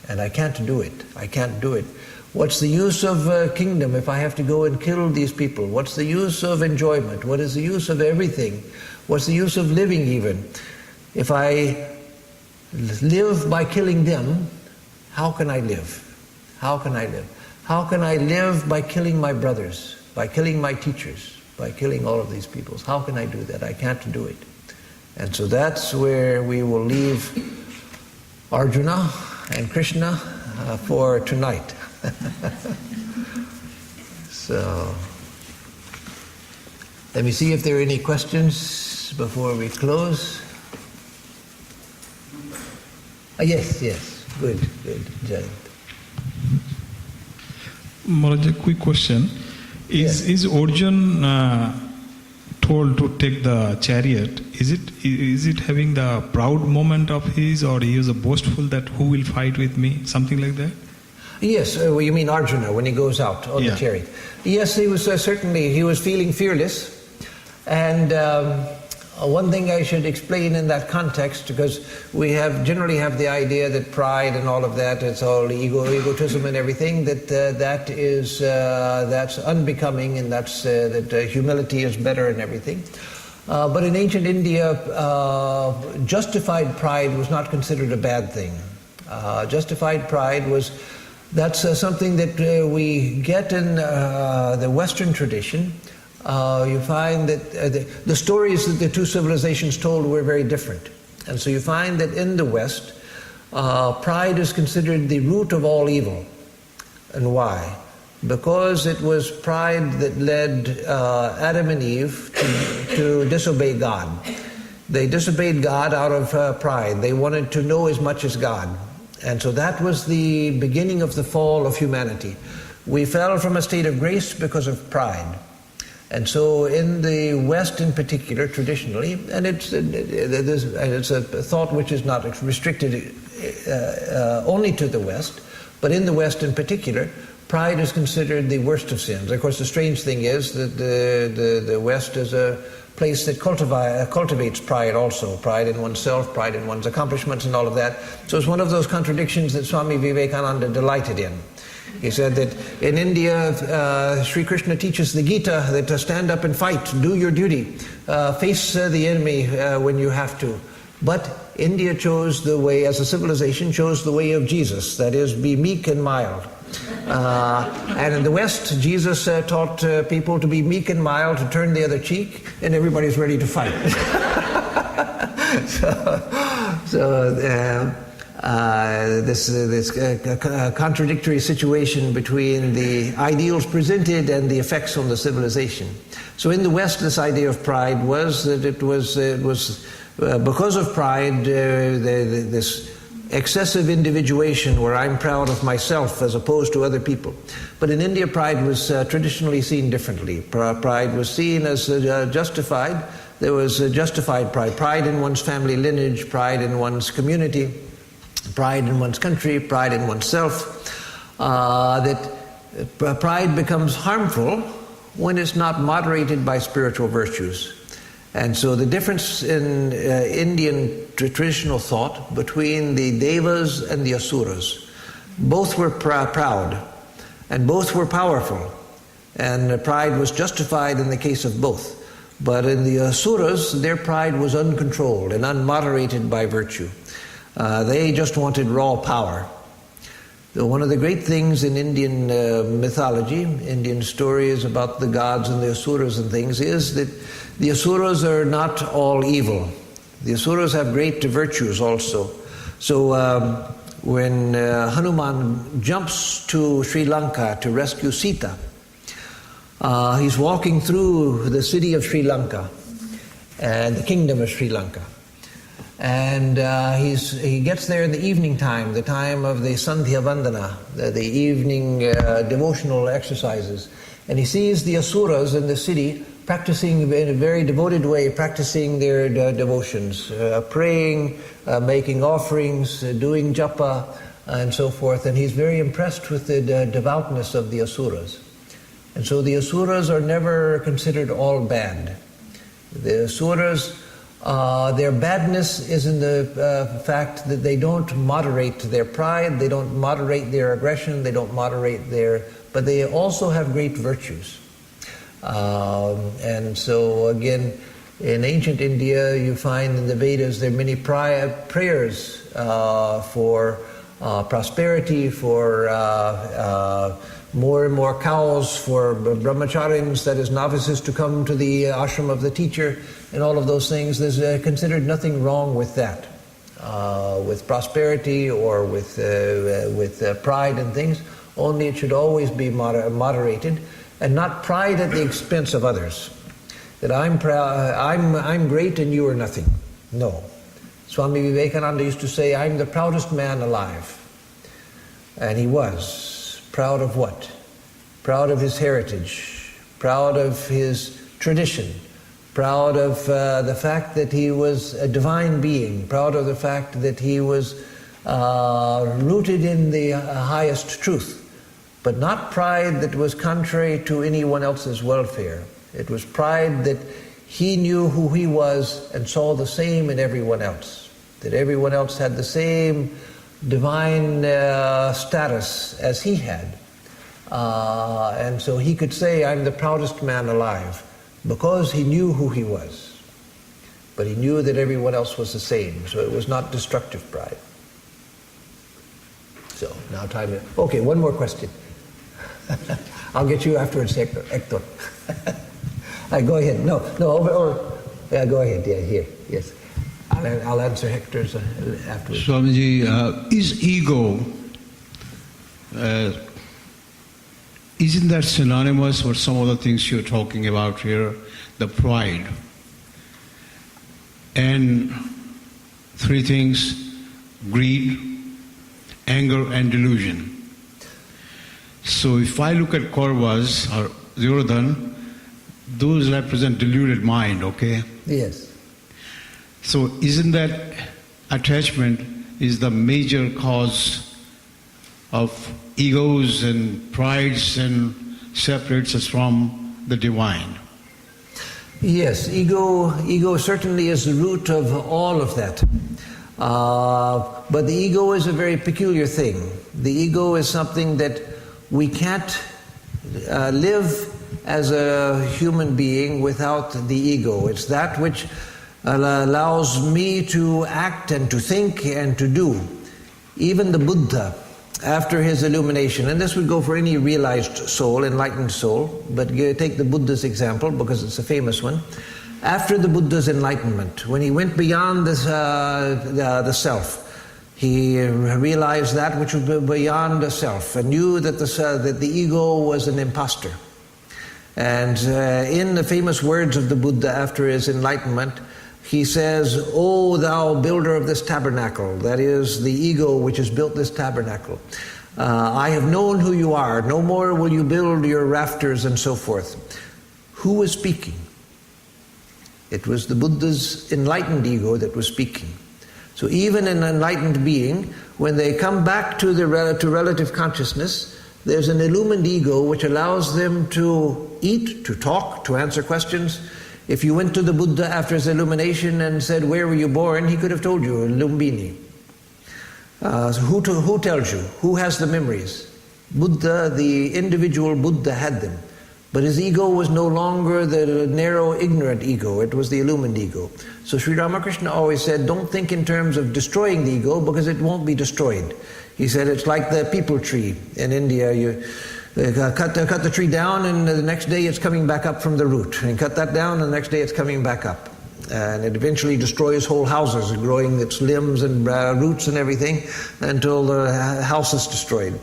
Speaker 1: And I can't do it. I can't do it. What's the use of kingdom if I have to go and kill these people? What's the use of enjoyment? What is the use of everything? What's the use of living even? If I live by killing them, how can I live? How can I live? How can I live by killing my brothers, by killing my teachers, by killing all of these peoples? How can I do that? I can't do it. And so that's where we will leave Arjuna and Krishna for tonight. So, let me see if there are any questions before we close. Yes, good, Jayant.
Speaker 2: Maharaj, a quick question. Is Arjuna told to take the chariot? Is it having the proud moment of his, or he is a boastful that who will fight with me? Something like that?
Speaker 1: Yes, you mean Arjuna when he goes out on the chariot. Yes, he was certainly, he was feeling fearless. And one thing I should explain in that context, because we generally have the idea that pride and all of that, it's all egotism and everything, that's unbecoming, and that humility is better and everything. But in ancient India, justified pride was not considered a bad thing. Justified pride that's something that we get in the Western tradition. You find that the stories that the two civilizations told were very different. And so you find that in the West, pride is considered the root of all evil. And why? Because it was pride that led Adam and Eve to disobey God. They disobeyed God out of pride. They wanted to know as much as God. And so that was the beginning of the fall of humanity. We fell from a state of grace because of pride. And so in the West in particular, traditionally, and it's a thought which is not restricted only to the West, but in the West in particular, pride is considered the worst of sins. Of course, the strange thing is that the West is a place that cultivates pride also, pride in oneself, pride in one's accomplishments and all of that. So it's one of those contradictions that Swami Vivekananda delighted in. He said that in India, Sri Krishna teaches the Gita that to stand up and fight, do your duty, face the enemy when you have to. But India chose the way, as a civilization, chose the way of Jesus, that is, be meek and mild. And in the West, Jesus taught people to be meek and mild, to turn the other cheek, and everybody's ready to fight. This contradictory situation between the ideals presented and the effects on the civilization. So in the West, this idea of pride was that it was because of pride, this excessive individuation where I'm proud of myself as opposed to other people. But in India, pride was traditionally seen differently. Pride was seen as justified. There was justified pride. Pride in one's family lineage, pride in one's community, pride in one's country, pride in oneself. That pride becomes harmful when it's not moderated by spiritual virtues. And so the difference in Indian traditional thought between the Devas and the Asuras, both were proud and both were powerful, and pride was justified in the case of both. But in the Asuras, their pride was uncontrolled and unmoderated by virtue. They just wanted raw power. One of the great things in Indian mythology, Indian stories about the gods and the Asuras and things, is that the Asuras are not all evil. The Asuras have great virtues also. So when Hanuman jumps to Sri Lanka to rescue Sita, he's walking through the city of Sri Lanka, and the kingdom of Sri Lanka. And he gets there in the evening time, the time of the Sandhya Vandana, the evening devotional exercises. And he sees the asuras in the city practicing in a very devoted way, practicing their devotions, praying, making offerings, doing japa, and so forth. And he's very impressed with the devoutness of the asuras. And so the asuras are never considered all bad. The asuras, their badness is in the fact that they don't moderate their pride, they don't moderate their aggression, they don't moderate but they also have great virtues. And so again, in ancient India, you find in the Vedas there are many prayers for prosperity, for more and more cows, for brahmacharis, that is novices, to come to the ashram of the teacher, and all of those things. There's considered nothing wrong with that, with prosperity or with pride and things. Only it should always be moderated, and not pride at the expense of others. That I'm great and you are nothing. No. Swami Vivekananda used to say, I'm the proudest man alive. And he was. Proud of what? Proud of his heritage, proud of his tradition, proud of the fact that he was a divine being, proud of the fact that he was rooted in the highest truth, but not pride that was contrary to anyone else's welfare. It was pride that he knew who he was and saw the same in everyone else, that everyone else had the same divine status as he had. And so he could say, I'm the proudest man alive, because he knew who he was. But he knew that everyone else was the same, so it was not destructive pride. So, now time to... Okay, one more question. I'll get you afterwards, Hector. Go ahead. No, yeah, go ahead. Yeah, here, yes. I'll answer Hector's afterwards.
Speaker 3: Swamiji, is ego, isn't that synonymous with some of the things you're talking about here? The pride. And three things: greed, anger, and delusion. So if I look at Kauravas or Duryodhana, those represent deluded mind, okay?
Speaker 1: Yes.
Speaker 3: So isn't that attachment is the major cause of egos and prides and separates us from the divine?
Speaker 1: Yes, ego certainly is the root of all of that. But the ego is a very peculiar thing. The ego is something that we can't live as a human being without the ego. It's that which allows me to act and to think and to do. Even the Buddha, after his illumination, and this would go for any realized soul, enlightened soul, but take the Buddha's example because it's a famous one. After the Buddha's enlightenment, when he went beyond the self, he realized that which was beyond the self and knew that the ego was an imposter. And in the famous words of the Buddha after his enlightenment, he says, "O thou builder of this tabernacle," that is the ego which has built this tabernacle, "I have known who you are. No more will you build your rafters," and so forth. Who was speaking? It was the Buddha's enlightened ego that was speaking. So even an enlightened being, when they come back to relative consciousness, there's an illumined ego which allows them to eat, to talk, to answer questions. If you went to the Buddha after his illumination and said, "Where were you born?" he could have told you, in Lumbini. So who tells you? Who has the memories? Buddha, the individual Buddha, had them. But his ego was no longer the narrow, ignorant ego. It was the illumined ego. So Sri Ramakrishna always said, don't think in terms of destroying the ego, because it won't be destroyed. He said it's like the peepal tree in India. You cut the tree down, and the next day it's coming back up from the root. And cut that down, and the next day it's coming back up. And it eventually destroys whole houses, growing its limbs and roots and everything, until the house is destroyed.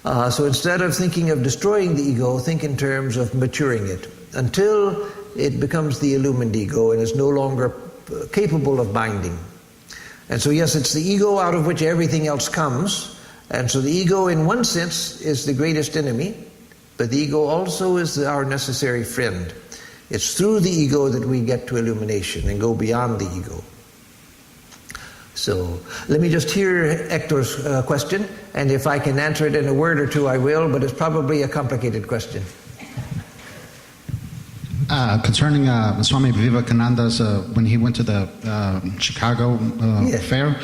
Speaker 1: So instead of thinking of destroying the ego, think in terms of maturing it. Until it becomes the illumined ego and is no longer capable of binding. And so yes, it's the ego out of which everything else comes. And so the ego in one sense is the greatest enemy, but the ego also is our necessary friend. It's through the ego that we get to illumination and go beyond the ego. So let me just hear Hector's question, and if I can answer it in a word or two, I will, but it's probably a complicated question.
Speaker 4: Concerning Swami Vivekananda's, when he went to the Chicago fair,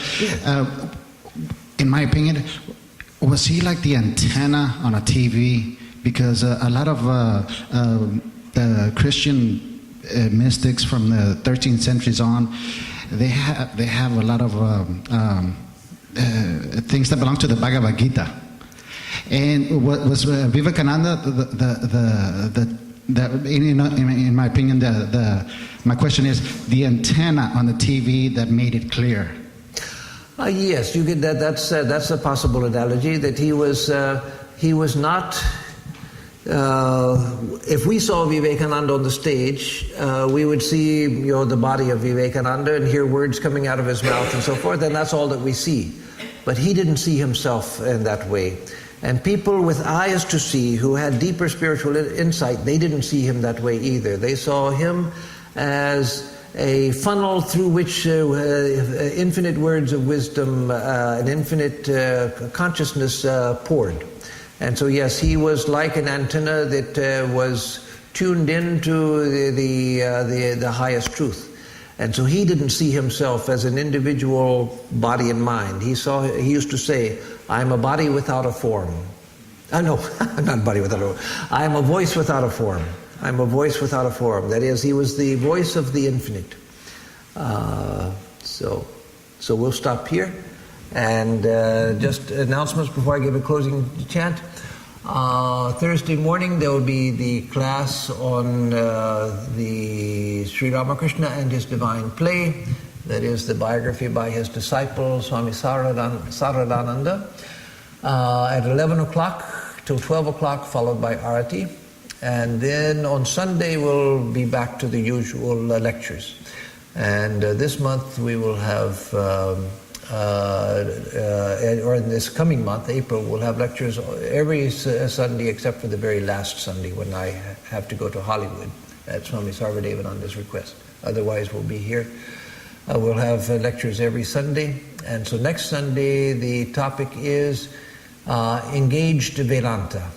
Speaker 4: in my opinion, was he like the antenna on a TV? Because a lot of the Christian mystics from the 13th centuries on, they have a lot of things that belong to the Bhagawad Gita. And was Vivekananda in my opinion, my question is the antenna on the TV that made it clear?
Speaker 1: Yes, you get that. That's a possible analogy. That he was not. If we saw Vivekananda on the stage, we would see, the body of Vivekananda and hear words coming out of his mouth and so forth, and that's all that we see. But he didn't see himself in that way. And people with eyes to see who had deeper spiritual insight, they didn't see him that way either. They saw him as a funnel through which infinite words of wisdom and infinite consciousness poured. And so yes, he was like an antenna that was tuned into the highest truth. And so he didn't see himself as an individual body and mind. He used to say, I'm a body without a form. No, I'm not a body without a form. I'm a voice without a form. I'm a voice without a form. That is, he was the voice of the infinite. So we'll stop here. And just announcements before I give a closing chant. Thursday morning there will be the class on the Sri Ramakrishna and his divine play. That is the biography by his disciple Swami Saradananda. At 11 o'clock till 12 o'clock, followed by Arati. And then on Sunday we'll be back to the usual lectures. And this month we will have or in this coming month, April, we'll have lectures every Sunday except for the very last Sunday when I have to go to Hollywood at Swami Sarvadevananda's request. Otherwise, we'll be here. We'll have lectures every Sunday. And so next Sunday, the topic is Engaged Vedanta.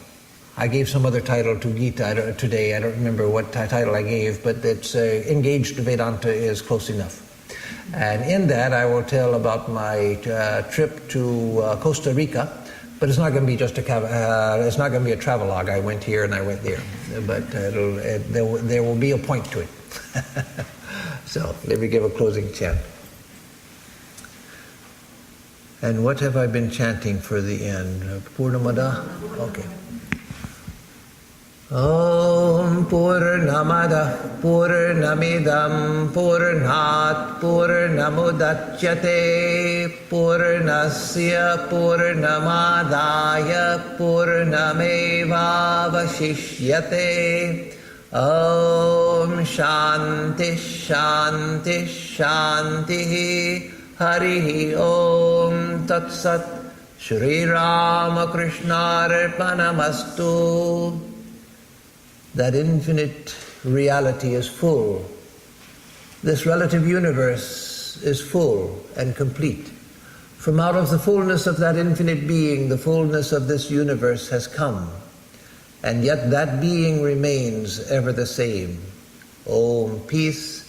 Speaker 1: I gave some other title to Gita today. I don't remember what title I gave, but it's Engaged Vedanta is close enough. And in that, I will tell about my trip to Costa Rica, but it's not going to be just it's not going to be a travelogue. I went here and I went there, but there will be a point to it. So let me give a closing chant. And what have I been chanting for the end? Purnamada? Okay. Om Purnamada Purnamidam Purnat Purnamudachyate Purnasya Purnamadaya Purnamevavashishyate. Om Shanti Shanti Shanti Harihi Om Tat Sat Shri Ramakrishna Arpanamastu. That infinite reality is full. This relative universe is full and complete. From out of the fullness of that infinite being, the fullness of this universe has come. And yet that being remains ever the same. Om, peace,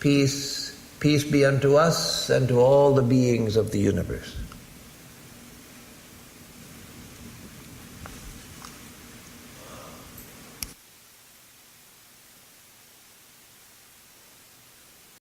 Speaker 1: peace, peace be unto us and to all the beings of the universe.